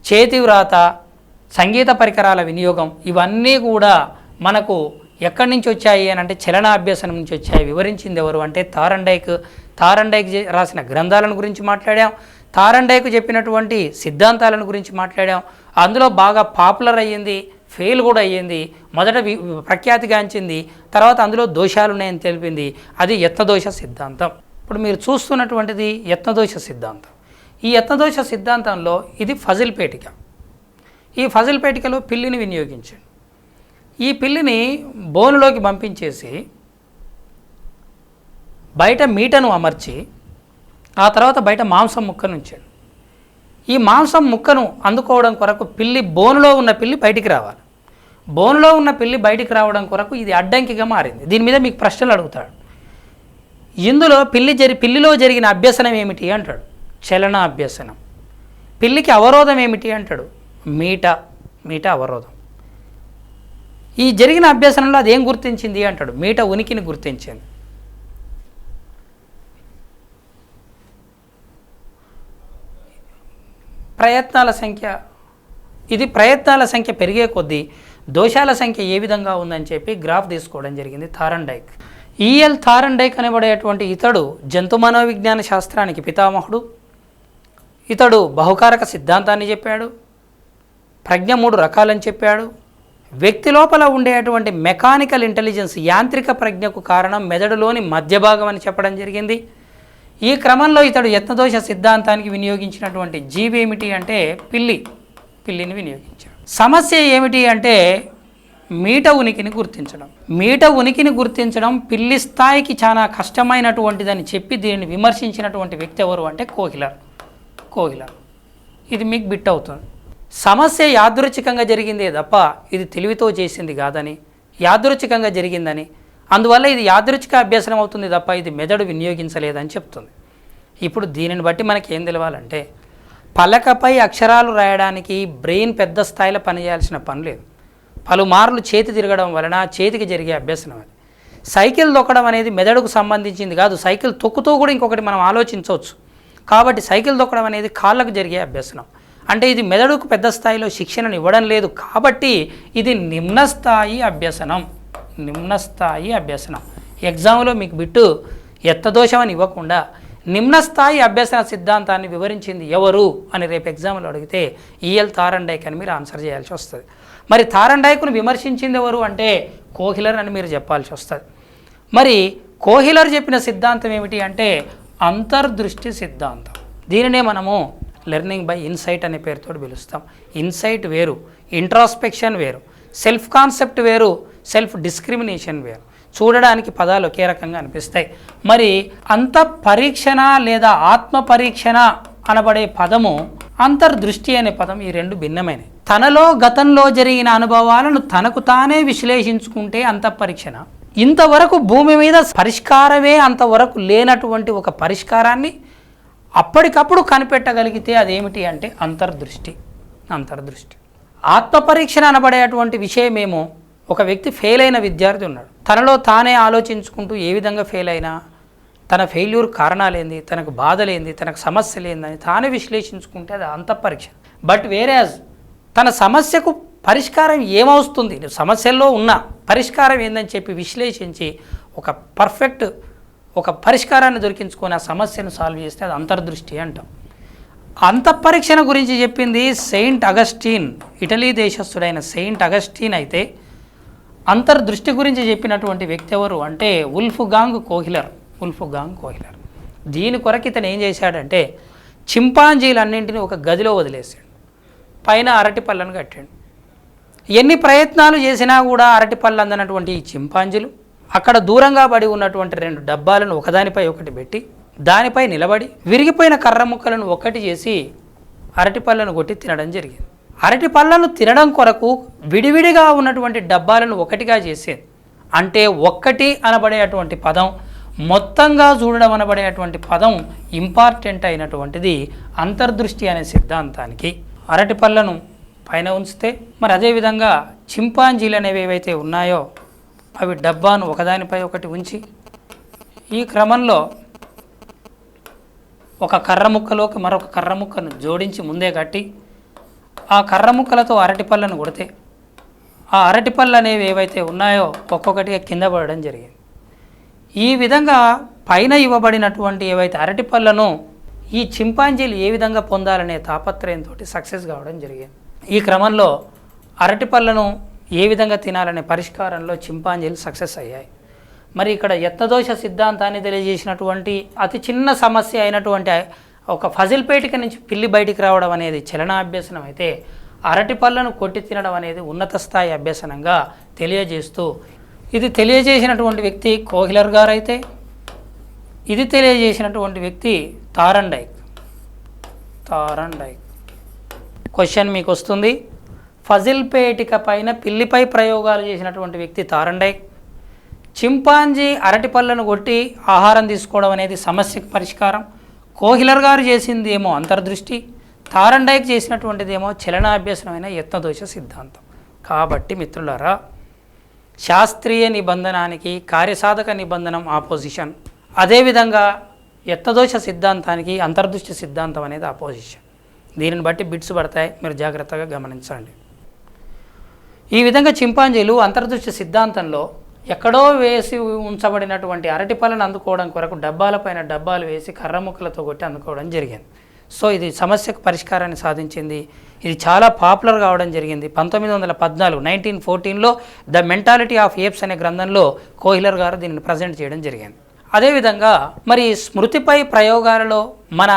చేతివ్రాత, సంగీత పరికరాల వినియోగం ఇవన్నీ కూడా మనకు ఎక్కడి నుంచి వచ్చాయి అని అంటే చలనాభ్యసనం నుంచి వచ్చాయి. వివరించింది ఎవరు అంటే థారండైక్. థారండైక్ రాసిన గ్రంథాలను గురించి మాట్లాడాం, థారండైక్ చెప్పినటువంటి సిద్ధాంతాలను గురించి మాట్లాడాం. అందులో బాగా పాపులర్ అయ్యింది, ఫెయిల్ కూడా అయ్యింది, మొదట ప్రఖ్యాతిగాంచింది, తర్వాత అందులో దోషాలు ఉన్నాయని తెలిపింది, అది యత్నదోష సిద్ధాంతం. ఇప్పుడు మీరు చూస్తున్నటువంటిది యత్నదోష సిద్ధాంతం. ఈ యత్నదోష సిద్ధాంతంలో ఇది ఫజిల్ పేటిక. ఈ ఫజిల్ పేటికలో పిల్లిని వినియోగించండి. ఈ పిల్లిని బోనులోకి పంపించేసి బయట మీటను అమర్చి ఆ తర్వాత బయట మాంసం ముక్కను ఉంచాడు. ఈ మాంసం ముక్కను అందుకోవడం కొరకు బోనులో ఉన్న పిల్లి బయటికి రావాలి. బోనులో ఉన్న పిల్లి బయటికి రావడం కొరకు ఇది అడ్డంకిగా మారింది. దీని మీద మీకు ప్రశ్నలు అడుగుతాడు. ఇందులో పిల్లిలో జరిగిన అభ్యసనం ఏమిటి అంటాడు, చలన అభ్యసనం. పిల్లికి అవరోధం ఏమిటి అంటాడు, మీట అవరోధం. ఈ జరిగిన అభ్యసనంలో అదేం గుర్తించింది అంటాడు, మీట ఉనికిని గుర్తించింది. ప్రయత్నాల సంఖ్య పెరిగే కొద్దీ దోషాల సంఖ్య ఏ విధంగా ఉందని చెప్పి గ్రాఫ్ తీసుకోవడం జరిగింది థారండైక్. ఈఎల్ థారండైక్ అనబడేటువంటి ఇతడు జంతు మనోవిజ్ఞాన శాస్త్రానికి పితామహుడు. ఇతడు బహుకారక సిద్ధాంతాన్ని చెప్పాడు, ప్రజ్ఞ 3 రకాలని చెప్పాడు. వ్యక్తి లోపల ఉండేటువంటి మెకానికల్ ఇంటెలిజెన్స్, యాంత్రిక ప్రజ్ఞకు కారణం మెదడులోని మధ్య భాగం అని చెప్పడం జరిగింది. ఈ క్రమంలో ఇతడు యత్నదోష సిద్ధాంతానికి వినియోగించినటువంటి జీవి ఏమిటి అంటే పిల్లిని వినియోగించాడు. సమస్య ఏమిటి అంటే మీట ఉనికిని గుర్తించడం పిల్లి స్థాయికి చాలా కష్టమైనటువంటిదని చెప్పి దీనిని విమర్శించినటువంటి వ్యక్తి ఎవరు అంటే కోహిలర్. ఇది మీకు బిట్ అవుతుంది. సమస్య యాదృచ్ఛికంగా జరిగిందే తప్ప ఇది తెలివితో చేసింది కాదని, యాదృచ్ఛికంగా జరిగిందని, అందువల్ల ఇది యాదృచ్ఛిక అభ్యసనం అవుతుంది తప్ప ఇది మెదడు వినియోగించలేదని చెప్తుంది. ఇప్పుడు దీనిని బట్టి మనకి ఏం తెలవాలంటే పలకపై అక్షరాలు రాయడానికి బ్రెయిన్ పెద్ద స్థాయిలో పనిచేయాల్సిన పని లేదు. పలుమార్లు చేతి తిరగడం వలన చేతికి జరిగే అభ్యసనం అది. సైకిల్ తొక్కడం అనేది మెదడుకు సంబంధించింది కాదు, సైకిల్ తొక్కుతూ కూడా ఇంకొకటి మనం ఆలోచించవచ్చు. కాబట్టి సైకిల్ తొక్కడం అనేది కాళ్ళకు జరిగే అభ్యసనం. అంటే ఇది మెదడుకు పెద్ద స్థాయిలో శిక్షణను ఇవ్వడం లేదు, కాబట్టి ఇది నిమ్న స్థాయి అభ్యసనం. నిమ్న స్థాయి అభ్యసనం. ఎగ్జామ్లో మీకు బిట్టు ఎత్తదోషం అని ఇవ్వకుండా నిమ్న స్థాయి అభ్యసన సిద్ధాంతాన్ని వివరించింది ఎవరు అని రేపు ఎగ్జామ్లో అడిగితే ఈఎల్ థారండైక్ అని మీరు ఆన్సర్ చేయాల్సి వస్తుంది. మరి థారండైక్ను విమర్శించింది ఎవరు అంటే కోహిలర్ అని మీరు చెప్పాల్సి వస్తుంది. మరి కోహిలర్ చెప్పిన సిద్ధాంతం ఏమిటి అంటే అంతర్దృష్టి సిద్ధాంతం. దీనినే మనము లెర్నింగ్ బై ఇన్సైట్ అనే పేరుతో పిలుస్తాం. ఇన్సైట్ వేరు, ఇంట్రాస్పెక్షన్ వేరు, సెల్ఫ్ కాన్సెప్ట్ వేరు, సెల్ఫ్ డిస్క్రిమినేషన్ వేరు. చూడడానికి పదాలు ఒకే రకంగా అనిపిస్తాయి. మరి అంతఃపరీక్షణ లేదా ఆత్మ పరీక్షణ అనబడే పదము, అంతర్దృష్టి అనే పదం, ఈ రెండు భిన్నమైనవి. తనలో గతంలో జరిగిన అనుభవాలను తనకు తానే విశ్లేషించుకుంటే అంతఃపరీక్షణ. ఇంతవరకు భూమి మీద పరిష్కారమే అంతవరకు లేనటువంటి ఒక పరిష్కారాన్ని అప్పటికప్పుడు కనిపెట్టగలిగితే అదేమిటి అంటే అంతర్దృష్టి. అంతర్దృష్టి ఆత్మపరీక్షణ అనబడేటువంటి విషయమేమో, ఒక వ్యక్తి ఫెయిల్ అయిన విద్యార్థి ఉన్నాడు. తనలో తానే ఆలోచించుకుంటూ ఏ విధంగా ఫెయిల్ అయినా, తన ఫెయిల్యూర్ కారణాలేంది, తనకు బాధలేంది, తనకు సమస్యలేందని తానే విశ్లేషించుకుంటే అది అంతఃపరీక్ష. బట్ వేరేజ్ తన సమస్యకు పరిష్కారం ఏమవుతుంది, సమస్యల్లో ఉన్న పరిష్కారం ఏందని చెప్పి విశ్లేషించి ఒక పర్ఫెక్ట్ ఒక పరిష్కారాన్ని దొరికించుకొని ఆ సమస్యను సాల్వ్ చేస్తే అది అంతర్దృష్టి అంటాం. అంతఃపరీక్షణ గురించి చెప్పింది సెయింట్ అగస్టిన్, ఇటలీ దేశస్థుడైన సెయింట్ అగస్టిన్ అయితే అంతర్దృష్టి గురించి చెప్పినటువంటి వ్యక్తి ఎవరు అంటే ఉల్ఫ్గాంగ్ కోహిలర్. ఉల్ఫ్గాంగ్ కోహిలర్. దీని కొరకు ఇతను ఏం చేశాడంటే చింపాంజీలన్నింటినీ ఒక గదిలో వదిలేసాడు, పైన అరటి పళ్ళను కట్టాడు. ఎన్ని ప్రయత్నాలు చేసినా కూడా అరటి పళ్ళు అందనటువంటి ఈ చింపాంజీలు అక్కడ దూరంగా పడి ఉన్నటువంటి 2 డబ్బాలను ఒకదానిపై ఒకటి పెట్టి దానిపై నిలబడి విరిగిపోయిన కర్ర ముక్కలను ఒక్కటి చేసి అరటి పళ్ళను కొట్టి తినడం జరిగింది. అరటి పళ్ళను తినడం కొరకు విడివిడిగా ఉన్నటువంటి డబ్బాలను ఒకటిగా చేసేది. అంటే ఒక్కటి అనబడేటువంటి పదం, మొత్తంగా చూడడం అనబడేటువంటి పదం ఇంపార్టెంట్ అయినటువంటిది అంతర్దృష్టి అనే సిద్ధాంతానికి. అరటి పళ్ళను పైన ఉంచితే మరి అదేవిధంగా చింపాంజీలు అనేవి ఏవైతే ఉన్నాయో అవి డబ్బాను ఒకదానిపై ఒకటి ఉంచి ఈ క్రమంలో ఒక కర్ర ముక్కలోకి మరొక కర్ర ముక్కను జోడించి ముందే కట్టి ఆ కర్ర ముక్కలతో అరటిపళ్ళను కొడితే ఆ అరటిపళ్ళు అనేవి ఏవైతే ఉన్నాయో ఒక్కొక్కటిగా కింద పడడం జరిగింది. ఈ విధంగా పైన ఇవ్వబడినటువంటి ఏవైతే అరటిపళ్ళను ఈ చింపాంజీలు ఏ విధంగా పొందాలనే తాపత్రయంతో సక్సెస్ కావడం జరిగింది. ఈ క్రమంలో అరటిపళ్ళను ఏ విధంగా తినాలనే పరిష్కారంలో చింపాంజీలు సక్సెస్ అయ్యాయి. మరి ఇక్కడ యత్నదోష సిద్ధాంతాన్ని తెలియజేసినటువంటి అతి చిన్న సమస్య అయినటువంటి ఒక ఫజిల్ పేటిక నుంచి పిల్లి బయటికి రావడం అనేది చలనాభ్యసనం అయితే, అరటి పళ్ళను కొట్టి తినడం అనేది ఉన్నత స్థాయి అభ్యసనంగా తెలియజేస్తూ, ఇది తెలియజేసినటువంటి వ్యక్తి కోహిలర్ గారు అయితే, ఇది తెలియజేసినటువంటి వ్యక్తి థారండైక్. క్వశ్చన్ మీకు వస్తుంది, ఫజిల్ పేటిక పైన పిల్లిపై ప్రయోగాలు చేసినటువంటి వ్యక్తి థారండైక్, చింపాంజీ అరటి పళ్ళను కొట్టి ఆహారం తీసుకోవడం అనేది సమస్యకు పరిష్కారం, కోహిలర్ గారు చేసింది ఏమో అంతర్దృష్టి, థారండైక్ చేసినటువంటిదేమో చలనాభ్యసనమైన యత్నదోష సిద్ధాంతం. కాబట్టి మిత్రులారా, శాస్త్రీయ నిబంధనానికి కార్యసాధక నిబంధనం ఆపోజిషన్, అదేవిధంగా యత్నదోష సిద్ధాంతానికి అంతర్దృష్టి సిద్ధాంతం అనేది ఆపోజిషన్. దీనిని బట్టి బిట్స్ పడతాయి, మీరు జాగ్రత్తగా గమనించండి. ఈ విధంగా చింపాంజీలు అంతర్దృష్టి సిద్ధాంతంలో ఎక్కడో వేసి ఉంచబడినటువంటి అరటి పళ్ళను అందుకోవడం కొరకు డబ్బాలపైన డబ్బాలు వేసి కర్ర ముక్కలతో కొట్టి అందుకోవడం జరిగింది. సో ఇది సమస్యకు పరిష్కారాన్ని సాధించింది. ఇది చాలా పాపులర్ కావడం జరిగింది. 1914 1914లో ద మెంటాలిటీ ఆఫ్ ఏప్స్ అనే గ్రంథంలో కోహిలర్ గారు దీనిని ప్రజెంట్ చేయడం జరిగింది. అదేవిధంగా మరి స్మృతిపై ప్రయోగాలలో మన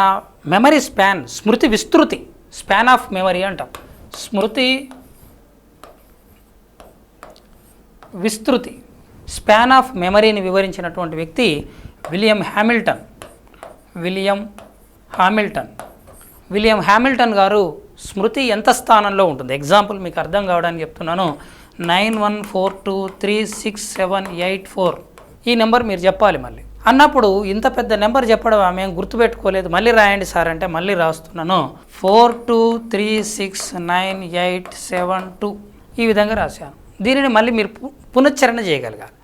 మెమరీ స్పాన్, స్మృతి విస్తృతి, స్పాన్ ఆఫ్ మెమరీ అంటాం. స్మృతి విస్తృతి, స్పాన్ ఆఫ్ మెమరీని వివరించినటువంటి వ్యక్తి విలియం హామిల్టన్ గారు స్మృతి ఎంత స్థానంలో ఉంటుంది, ఎగ్జాంపుల్ మీకు అర్థం కావడానికి చెప్తున్నాను. 9142367884 ఈ నెంబర్ మీరు చెప్పాలి. మళ్ళీ అన్నప్పుడు ఇంత పెద్ద నెంబర్ చెప్పడం మేము గుర్తుపెట్టుకోలేదు, మళ్ళీ రాయండి సార్ అంటే మళ్ళీ రాస్తున్నాను. 42369872 ఈ విధంగా రాశాను. దీనిని మళ్ళీ మీరు పునశ్చరణ చేయగలగాలి.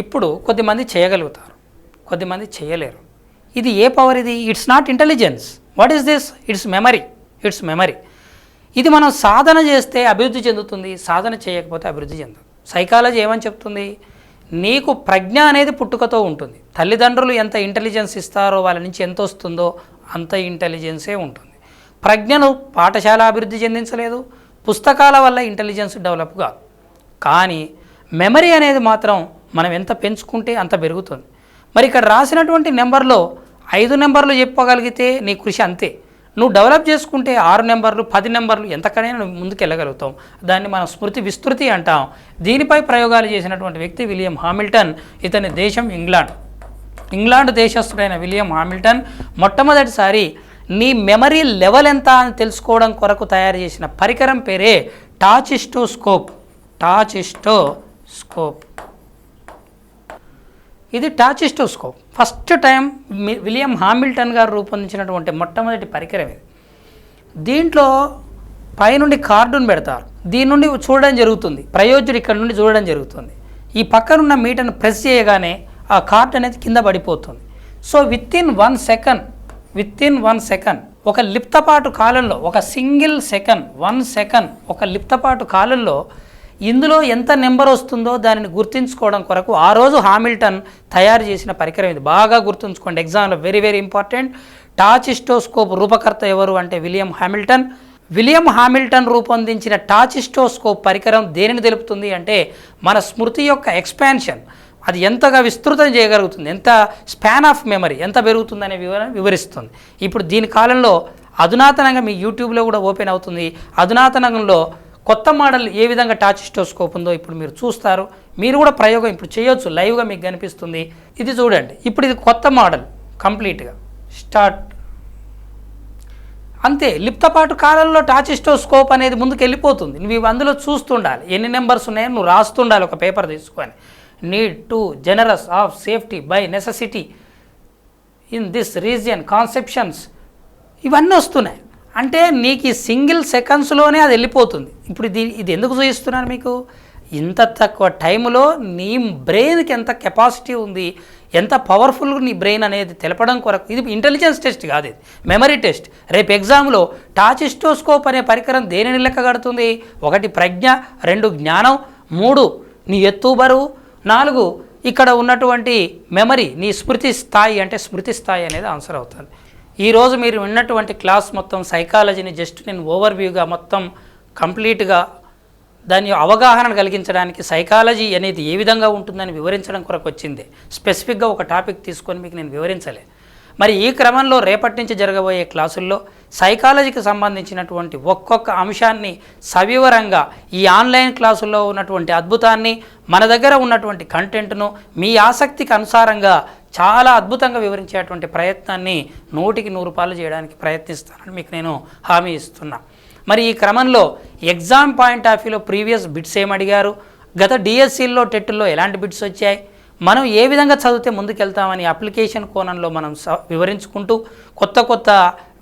ఇప్పుడు కొద్దిమంది చేయగలుగుతారు, కొద్దిమంది చేయలేరు. ఇది ఏ పవర్ ఇది? It's not intelligence. What is this? It's memory. ఇది మనం సాధన చేస్తే అభివృద్ధి చెందుతుంది, సాధన చేయకపోతే అభివృద్ధి చెందదు. సైకాలజీ ఏమని చెప్తుంది? నీకు ప్రజ్ఞ అనేది పుట్టుకతో ఉంటుంది. తల్లిదండ్రులు ఎంత ఇంటెలిజెన్స్ ఇస్తారో వాళ్ళ నుంచి ఎంత వస్తుందో అంత ఇంటెలిజెన్సే ఉంటుంది. ప్రజ్ఞను పాఠశాల అభివృద్ధి చెందించలేదు, పుస్తకాల వల్ల ఇంటెలిజెన్స్ డెవలప్ కాదు. కానీ మెమరీ అనేది మాత్రం మనం ఎంత పెంచుకుంటే అంత పెరుగుతుంది. మరి ఇక్కడ రాసినటువంటి నెంబర్లో 5 నెంబర్లు చెప్పగలిగితే నీ కృషి అంతే. నువ్వు డెవలప్ చేసుకుంటే 6 నెంబర్లు 10 నెంబర్లు ఎంతకైనా నువ్వు ముందుకు వెళ్ళగలుగుతాం. దాన్ని మనం స్మృతి విస్తృతి అంటాం. దీనిపై ప్రయోగాలు చేసినటువంటి వ్యక్తి విలియం హామిల్టన్. ఇతని దేశం ఇంగ్లాండ్ దేశస్థుడైన విలియం హామిల్టన్ మొట్టమొదటిసారి నీ మెమరీ లెవెల్ ఎంత అని తెలుసుకోవడం కొరకు తయారు చేసిన పరికరం పేరే టాచిస్టోస్కోప్. ఇది tachistoscope. First time William Hamilton గారు రూపొందించినటువంటి మొట్టమొదటి పరికరం ఇది. దీంట్లో పైనుండి కార్డును పెడతారు. దీని నుండి చూడడం జరుగుతుంది. ప్రయోజకుడు ఇక్కడ నుండి చూడడం జరుగుతుంది. ఈ పక్కనున్న మీటర్ను ప్రెస్ చేయగానే ఆ కార్డ్ అనేది కింద పడిపోతుంది. సో విత్ ఇన్ 1 సెకండ్ ఒక లిప్తపాటు కాలంలో, ఒక సింగిల్ సెకండ్ 1 సెకండ్ ఒక లిప్తపాటు కాలంలో ఇందులో ఎంత నెంబర్ వస్తుందో దానిని గుర్తుంచుకోవడం కొరకు ఆ రోజు హామిల్టన్ తయారు చేసిన పరికరం ఇది. బాగా గుర్తుంచుకోండి, ఎగ్జామ్లో వెరీ వెరీ ఇంపార్టెంట్. టాచిస్టోస్కోప్ రూపకర్త ఎవరు అంటే విలియం హామిల్టన్. విలియం హామిల్టన్ రూపొందించిన టాచిస్టోస్కోప్ పరికరం దేనిని తెలుపుతుంది అంటే మన స్మృతి యొక్క ఎక్స్పాన్షన్, అది ఎంతగా విస్తృతం చేయగలుగుతుంది, ఎంత స్పాన్ ఆఫ్ మెమరీ ఎంత పెరుగుతుందనే వివరిస్తుంది. ఇప్పుడు దీని కాలంలో అధునాతనంగా మీ యూట్యూబ్లో కూడా ఓపెన్ అవుతుంది. అధునాతనంలో కొత్త మోడల్ ఏ విధంగా టాచిస్టోస్కోప్ ఉందో ఇప్పుడు మీరు చూస్తారు. మీరు కూడా ప్రయోగం ఇప్పుడు చేయొచ్చు, లైవ్గా మీకు కనిపిస్తుంది. ఇది చూడండి, ఇప్పుడు ఇది కొత్త మోడల్ కంప్లీట్గా స్టార్ట్. అంతే, లిప్తపాటు కాలంలో టాచిస్టోస్కోప్ అనేది ముందుకు వెళ్ళిపోతుంది. నువ్వు అందులో చూస్తుండాలి ఎన్ని నెంబర్స్ ఉన్నాయో నువ్వు రాస్తుండాలి ఒక పేపర్ తీసుకొని. Need to generous of safety by necessity in this region conceptions ఇవన్నీ వస్తున్నాయి. అంటే నీకు ఈ సింగిల్ సెకండ్స్లోనే అది వెళ్ళిపోతుంది. ఇప్పుడు ఇది ఎందుకు చూపిస్తున్నాను మీకు? ఇంత తక్కువ టైంలో నీ బ్రెయిన్కి ఎంత కెపాసిటీ ఉంది, ఎంత పవర్ఫుల్గా నీ బ్రెయిన్ అనేది తెలపడం కొరకు. ఇది ఇంటెలిజెన్స్ టెస్ట్ కాదు, ఇది మెమరీ టెస్ట్. రేపు ఎగ్జామ్లో టాచిస్టోస్కోప్ అనే పరికరం దేనిని లెక్క కడుతుంది? 1 ప్రజ్ఞ, 2 జ్ఞానం, 3 నీ ఎత్తు బరువు, 4 ఇక్కడ ఉన్నటువంటి మెమరీ, నీ స్మృతి స్థాయి. అంటే స్మృతి స్థాయి అనేది ఆన్సర్ అవుతుంది. ఈరోజు మీరు విన్నటువంటి క్లాస్ మొత్తం సైకాలజీని జస్ట్ నేను ఓవర్వ్యూగా మొత్తం కంప్లీట్గా దాని అవగాహన కలిగించడానికి, సైకాలజీ అనేది ఏ విధంగా ఉంటుందని వివరించడం కొరకు వచ్చింది. స్పెసిఫిక్గా ఒక టాపిక్ తీసుకొని మీకు నేను వివరించలే. మరి ఈ క్రమంలో రేపటి నుంచి జరగబోయే క్లాసుల్లో సైకాలజీకి సంబంధించినటువంటి ఒక్కొక్క అంశాన్ని సవివరంగా ఈ ఆన్లైన్ క్లాసుల్లో ఉన్నటువంటి అద్భుతాన్ని, మన దగ్గర ఉన్నటువంటి కంటెంట్ను మీ ఆసక్తికి అనుసారంగా చాలా అద్భుతంగా వివరించేటువంటి ప్రయత్నాన్ని 100కి 100 చేయడానికి ప్రయత్నిస్తానని మీకు నేను హామీ ఇస్తున్నా. మరి ఈ క్రమంలో ఎగ్జామ్ పాయింట్ ఆఫ్ వ్యూలో ప్రీవియస్ బిట్స్ ఏమడిగారు, గత డిఎస్సీల్లో టెట్లో ఎలాంటి బిట్స్ వచ్చాయి, మనం ఏ విధంగా చదివితే ముందుకెళ్తామని అప్లికేషన్ కోణంలో మనం వివరించుకుంటూ కొత్త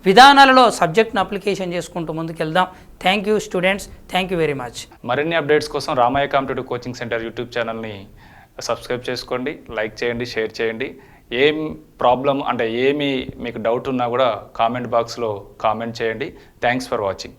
విధానాలలో సబ్జెక్ట్ను అప్లికేషన్ చేసుకుంటూ ముందుకెళ్దాం. Thank you students, thank you very much. మరిన్ని అప్డేట్స్ కోసం Ramayya competitive coaching centre YouTube ఛానల్ని సబ్స్క్రైబ్ చేసుకోండి, లైక్ చేయండి, షేర్ చేయండి. ఏం ప్రాబ్లం అంటే ఏమి మీకు డౌట్ ఉన్నా కూడా కామెంట్ బాక్స్లో కామెంట్ చేయండి. Thanks for watching.